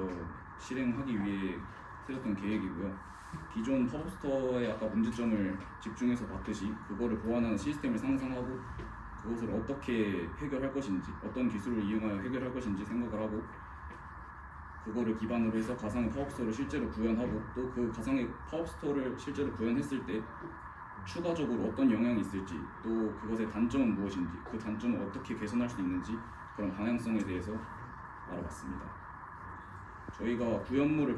실행하기 위해 세웠던 계획이고요. 기존 팝업 스토어의 아까 문제점을 집중해서 봤듯이 그거를 보완하는 시스템을 상상하고 그것을 어떻게 해결할 것인지, 어떤 기술을 이용하여 해결할 것인지 생각을 하고 그거를 기반으로 해서 가상의 팝업 스토어를 실제로 구현하고 또 그 가상의 팝업 스토어를 실제로 구현했을 때 추가적으로 어떤 영향이 있을지, 또 그것의 단점은 무엇인지, 그 단점을 어떻게 개선할 수 있는지 그런 방향성에 대해서 알아봤습니다. 저희가 구현물을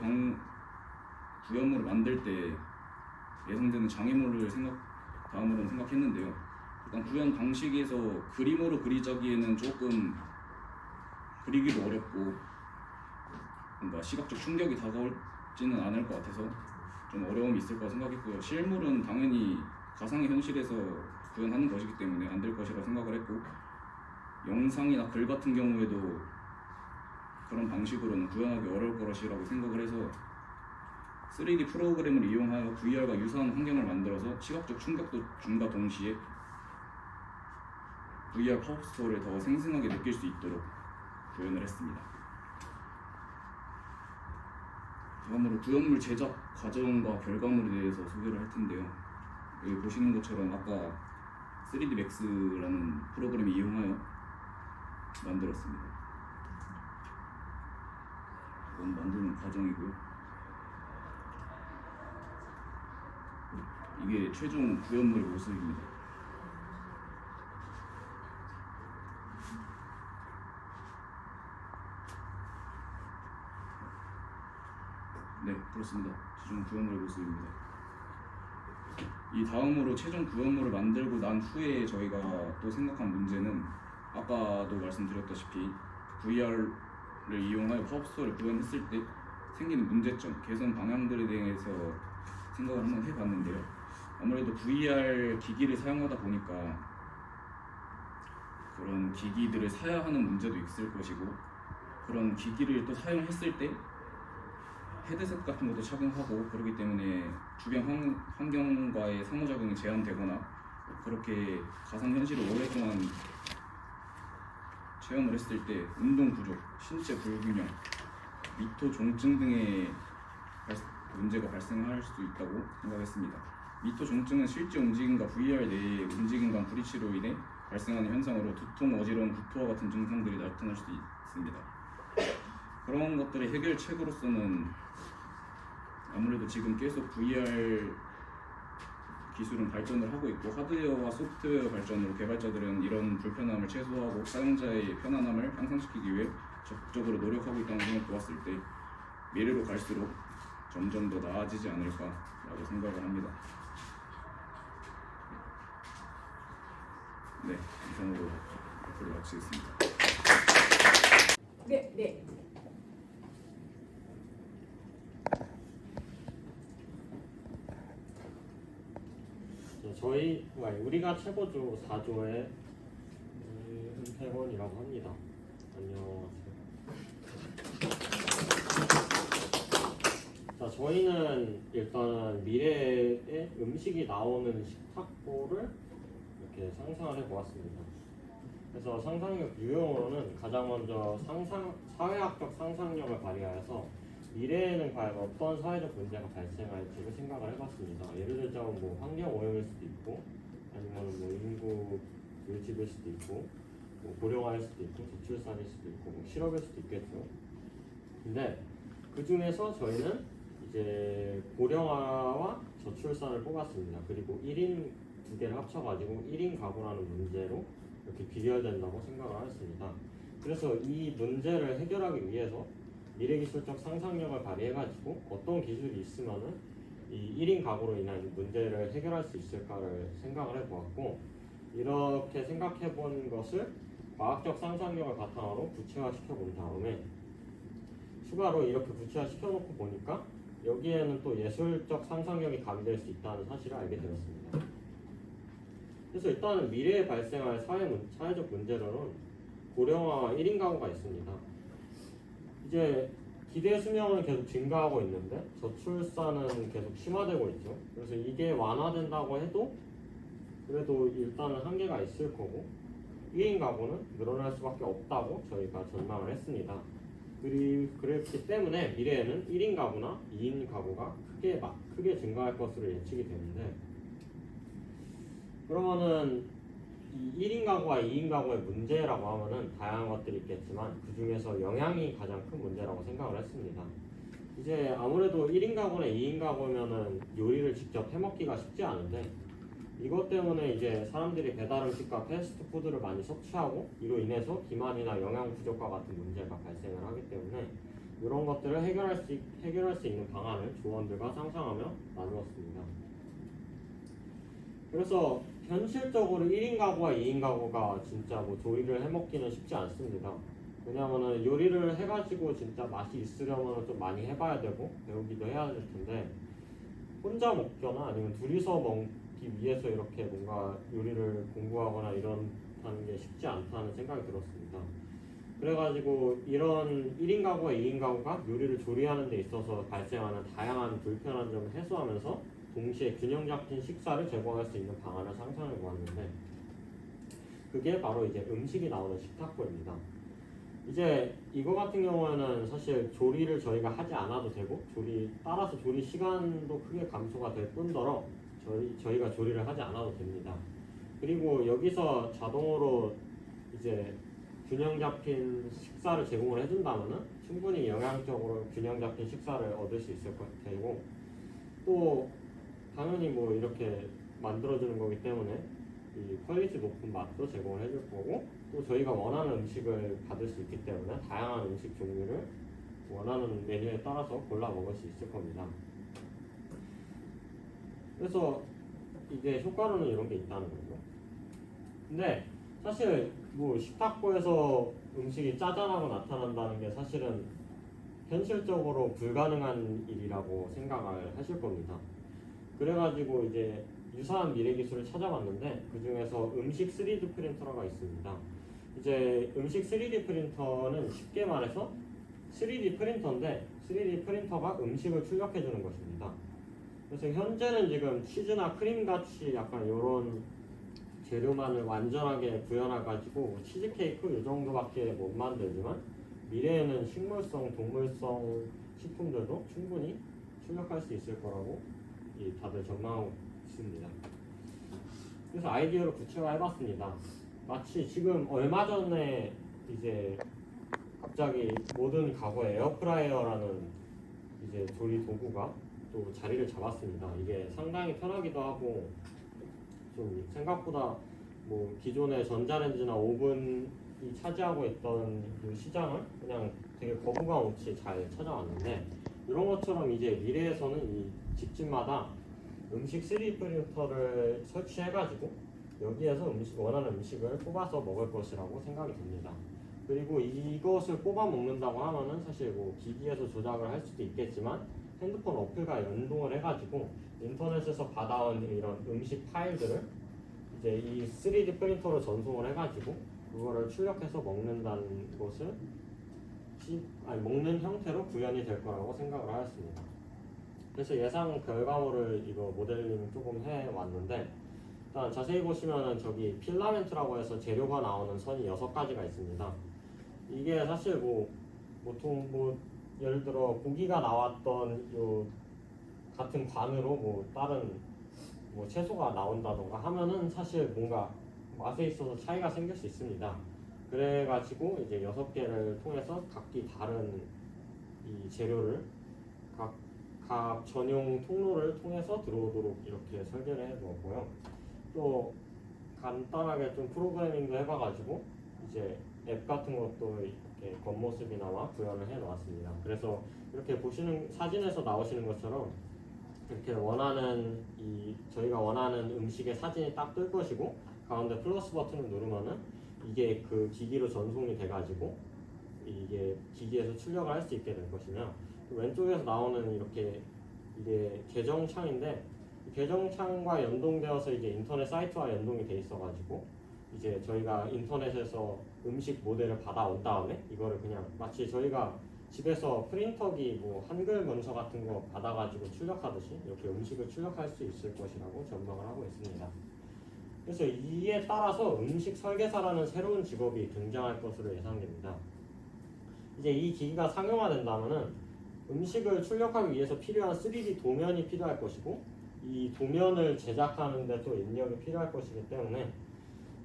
만들 때 예상되는 장애물을 다음으로는 생각했는데요. 일단 구현 방식에서 그림으로 그리자기에는 조금 그리기도 어렵고 뭔가 시각적 충격이 다가올지는 않을 것 같아서 좀 어려움이 있을 거라 생각했고요. 실물은 당연히 가상의 현실에서 구현하는 것이기 때문에 안 될 것이라고 생각을 했고, 영상이나 글 같은 경우에도 그런 방식으로는 구현하기 어려울 것이라고 생각을 해서 3D 프로그램을 이용하여 VR과 유사한 환경을 만들어서 시각적 충격도 줌과 동시에 VR 팝업 스토어를 더 생생하게 느낄 수 있도록 구현을 했습니다. 다음으로 구현물 제작 과정과 결과물에 대해서 소개를 할 텐데요. 여기 보시는 것처럼 아까 3D 맥스라는 프로그램을 이용하여 만들었습니다. 이건 만드는 과정이고요. 이게 최종 구현물의 모습입니다. 네, 그렇습니다. 최종 구현물의 모습입니다. 이 다음으로 최종 구현물을 만들고 난 후에 저희가 또 생각한 문제는 아까도 말씀드렸다시피 VR을 이용하여 팝업 스토어를 구현했을 때 생기는 문제점, 개선 방향들에 대해서 생각을 한번 해봤는데요. 아무래도 VR 기기를 사용하다 보니까 그런 기기들을 사야 하는 문제도 있을 것이고, 그런 기기를 또 사용했을 때 헤드셋 같은 것도 착용하고 그렇기 때문에 주변 환경과의 상호작용이 제한되거나 그렇게 가상현실을 오랫동안 체험을 했을 때 운동 부족, 신체 불균형, 미토 종증 등의 문제가 발생할 수 있다고 생각했습니다. 미토 종증은 실제 움직임과 VR 내의 움직임 간 불일치로 인해 발생하는 현상으로 두통, 어지러움, 구토와 같은 증상들이 나타날 수 있습니다. 그런 것들의 해결책으로서는 아무래도 지금 계속 VR 기술은 발전을 하고 있고, 하드웨어와 소프트웨어 발전으로 개발자들은 이런 불편함을 최소화하고 사용자의 편안함을 향상시키기 위해 적극적으로 노력하고 있다는 점을 보았을 때 미래로 갈수록 점점 더 나아지지 않을까라고 생각을 합니다. 네, 이상으로 발표를 마치겠습니다. 네. 우리가 최고조 4조의 은태원이라고 합니다. 안녕하세요. 자, 자, 저희는 일단 미래의 음식이 나오는 식탁보를 이렇게 상상을 해보았습니다. 그래서 상상력 유형으로는 가장 먼저 사회학적 상상력을 발휘하여서 미래에는 과연 어떤 사회적 문제가 발생할지를 생각을 해봤습니다. 예를 들자면 뭐 환경 오염일 수도 있고, 아니면 뭐 인구 밀집일 수도 있고, 뭐 고령화일 수도 있고, 저출산일 수도 있고, 뭐 실업일 수도 있겠죠. 근데 그 중에서 저희는 이제 고령화와 저출산을 뽑았습니다. 그리고 1인 두 개를 합쳐가지고 1인 가구라는 문제로 이렇게 비교된다고 생각을 하였습니다. 그래서 이 문제를 해결하기 위해서 미래기술적 상상력을 발휘해가지고 어떤 기술이 있으면은 이 1인 가구로 인한 문제를 해결할 수 있을까를 생각을 해보았고, 이렇게 생각해본 것을 과학적 상상력을 바탕으로 구체화시켜 본 다음에 추가로 이렇게 구체화시켜 놓고 보니까 여기에는 또 예술적 상상력이 가미될 수 있다는 사실을 알게 되었습니다. 그래서 일단은 미래에 발생할 사회적 문제로는 고령화와 1인 가구가 있습니다. 이제 기대 수명은 계속 증가하고 있는데 저출산은 계속 심화되고 있죠. 그래서 이게 완화된다고 해도 그래도 일단은 한계가 있을 거고 1인 가구는 늘어날 수밖에 없다고 저희가 전망을 했습니다. 그렇기 때문에 미래에는 1인 가구나 2인 가구가 크게 증가할 것으로 예측이 되는데, 그러면은 이 1인 가구와 2인 가구의 문제라고 하면은 다양한 것들이 있겠지만 그 중에서 영양이 가장 큰 문제라고 생각을 했습니다. 이제 아무래도 1인 가구나 2인 가구면은 요리를 직접 해먹기가 쉽지 않은데, 이것 때문에 이제 사람들이 배달 음식과 패스트푸드를 많이 섭취하고 이로 인해서 비만이나 영양 부족과 같은 문제가 발생을 하기 때문에 이런 것들을 해결할 수 있는 방안을 조원들과 상상하며 나누었습니다. 그래서 현실적으로 1인 가구와 2인 가구가 진짜 뭐 조리를 해먹기는 쉽지 않습니다. 왜냐하면 요리를 해가지고 진짜 맛이 있으려면 좀 많이 해봐야 되고 배우기도 해야 될 텐데, 혼자 먹거나 아니면 둘이서 먹기 위해서 이렇게 뭔가 요리를 공부하거나 이런다는 게 쉽지 않다는 생각이 들었습니다. 그래가지고 이런 1인 가구와 2인 가구가 요리를 조리하는 데 있어서 발생하는 다양한 불편한 점을 해소하면서 동시에 균형 잡힌 식사를 제공할 수 있는 방안을 상상해 보았는데, 그게 바로 이제 음식이 나오는 식탁보입니다. 이제 이거 같은 경우에는 사실 조리를 저희가 하지 않아도 되고 따라서 조리 시간도 크게 감소가 될 뿐더러 저희가 조리를 하지 않아도 됩니다. 그리고 여기서 자동으로 이제 균형 잡힌 식사를 제공을 해준다면은 충분히 영양적으로 균형 잡힌 식사를 얻을 수 있을 것 같고, 또 당연히 뭐 이렇게 만들어주는 거기 때문에 이 퀄리티 높은 맛도 제공을 해줄 거고, 또 저희가 원하는 음식을 받을 수 있기 때문에 다양한 음식 종류를 원하는 메뉴에 따라서 골라 먹을 수 있을 겁니다. 그래서 이게 효과로는 이런 게 있다는 거죠. 근데 사실 뭐 식탁보에서 음식이 짜잘하고 나타난다는 게 사실은 현실적으로 불가능한 일이라고 생각을 하실 겁니다. 그래가지고 이제 유사한 미래 기술을 찾아봤는데 그 중에서 음식 3D 프린터가 있습니다. 이제 음식 3D 프린터는 쉽게 말해서 3D 프린터인데 3D 프린터가 음식을 출력해주는 것입니다. 그래서 현재는 지금 치즈나 크림 같이 약간 이런 재료만을 완전하게 구현해가지고 치즈케이크 이 정도밖에 못 만들지만 미래에는 식물성, 동물성 식품들도 충분히 출력할 수 있을 거라고 다들 전망하고 있습니다. 그래서 아이디어를 구체화해봤습니다. 마치 지금 얼마 전에 이제 갑자기 모든 가구에 에어프라이어라는 이제 조리 도구가 또 자리를 잡았습니다. 이게 상당히 편하기도 하고 좀 생각보다 뭐 기존의 전자레인지나 오븐이 차지하고 있던 그 시장을 그냥 되게 거부감 없이 잘 찾아왔는데, 이런 것처럼 이제 미래에서는 이 집집마다 음식 3D 프린터를 설치해가지고 여기에서 원하는 음식을 뽑아서 먹을 것이라고 생각이 됩니다. 그리고 이것을 뽑아 먹는다고 하면은 사실 뭐 기기에서 조작을 할 수도 있겠지만 핸드폰 어플과 연동을 해가지고 인터넷에서 받아온 이런 음식 파일들을 이제 이 3D 프린터로 전송을 해가지고 그거를 출력해서 먹는다는 것을 먹는 형태로 구현이 될 거라고 생각을 하였습니다. 그래서 예상 결과물을 이거 모델링 조금 해왔는데 일단 자세히 보시면은 저기 필라멘트라고 해서 재료가 나오는 선이 6가지가 있습니다. 이게 사실 뭐 보통 뭐 예를 들어 고기가 나왔던 요 같은 관으로 뭐 다른 뭐 채소가 나온다던가 하면은 사실 뭔가 맛에 있어서 차이가 생길 수 있습니다. 그래가지고 이제 6개를 통해서 각기 다른 이 재료를 각 전용 통로를 통해서 들어오도록 이렇게 설계를 해놓았고요. 또 간단하게 좀 프로그래밍도 해봐가지고 이제 앱 같은 것도 이렇게 겉모습이나마 구현을 해놓았습니다. 그래서 이렇게 보시는 사진에서 나오시는 것처럼 이렇게 원하는 저희가 원하는 음식의 사진이 딱 뜰 것이고 가운데 플러스 버튼을 누르면은 이게 그 기기로 전송이 돼가지고 이게 기기에서 출력을 할 수 있게 될 것이며 또 왼쪽에서 나오는 이렇게 이게 계정창인데 계정창과 연동되어서 이제 인터넷 사이트와 연동이 돼 있어가지고 이제 저희가 인터넷에서 음식 모델을 받아온 다음에 이거를 그냥 마치 저희가 집에서 프린터기 뭐 한글 문서 같은 거 받아가지고 출력하듯이 이렇게 음식을 출력할 수 있을 것이라고 전망을 하고 있습니다. 그래서 이에 따라서 음식 설계사라는 새로운 직업이 등장할 것으로 예상됩니다. 이제 이 기기가 상용화된다면은 음식을 출력하기 위해서 필요한 3D 도면이 필요할 것이고 이 도면을 제작하는 데 또 인력이 필요할 것이기 때문에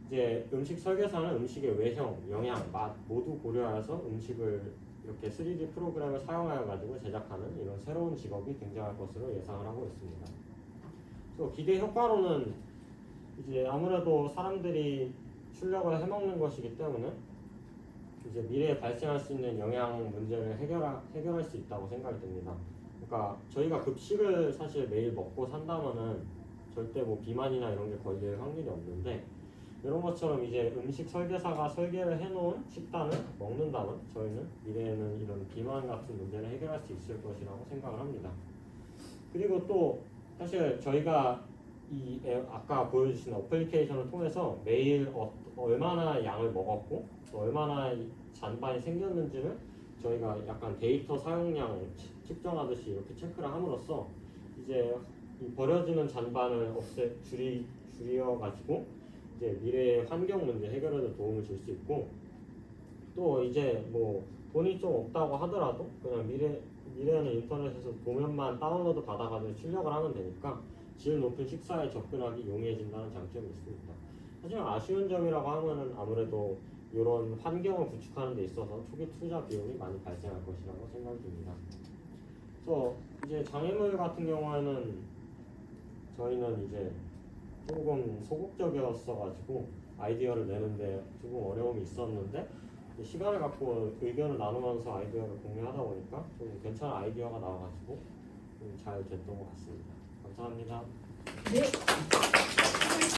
이제 음식 설계사는 음식의 외형, 영양, 맛 모두 고려해서 음식을 이렇게 3D 프로그램을 사용하여 가지고 제작하는 이런 새로운 직업이 등장할 것으로 예상을 하고 있습니다. 그래서 기대 효과로는 이제 아무래도 사람들이 출력을 해먹는 것이기 때문에 이제 미래에 발생할 수 있는 영양 문제를 해결할 수 있다고 생각이 듭니다. 그러니까 저희가 급식을 사실 매일 먹고 산다면은 절대 뭐 비만이나 이런 게 걸릴 확률이 없는데 이런 것처럼 이제 음식 설계사가 설계를 해놓은 식단을 먹는다면 저희는 미래에는 이런 비만 같은 문제를 해결할 수 있을 것이라고 생각을 합니다. 그리고 또 사실 저희가 이 아까 보여주신 어플리케이션을 통해서 매일 얼마나 양을 먹었고 또 얼마나 잔반이 생겼는지를 저희가 약간 데이터 사용량 측정하듯이 이렇게 체크를 함으로써 이제 이 버려지는 잔반을 줄여가지고 이제 미래의 환경 문제 해결에도 도움을 줄 수 있고 또 이제 뭐 돈이 좀 없다고 하더라도 그냥 미래에는 인터넷에서 도면만 다운로드 받아가지고 출력을 하면 되니까 질 높은 식사에 접근하기 용이해진다는 장점이 있습니다. 하지만 아쉬운 점이라고 하면은 아무래도 이런 환경을 구축하는 데 있어서 초기 투자 비용이 많이 발생할 것이라고 생각이 듭니다. 그래서 이제 장애물 같은 경우에는 저희는 이제 조금 소극적이었어가지고 아이디어를 내는데 조금 어려움이 있었는데 시간을 갖고 의견을 나누면서 아이디어를 공유하다 보니까 좀 괜찮은 아이디어가 나와가지고 좀 잘 됐던 것 같습니다. 감사합니다. 네.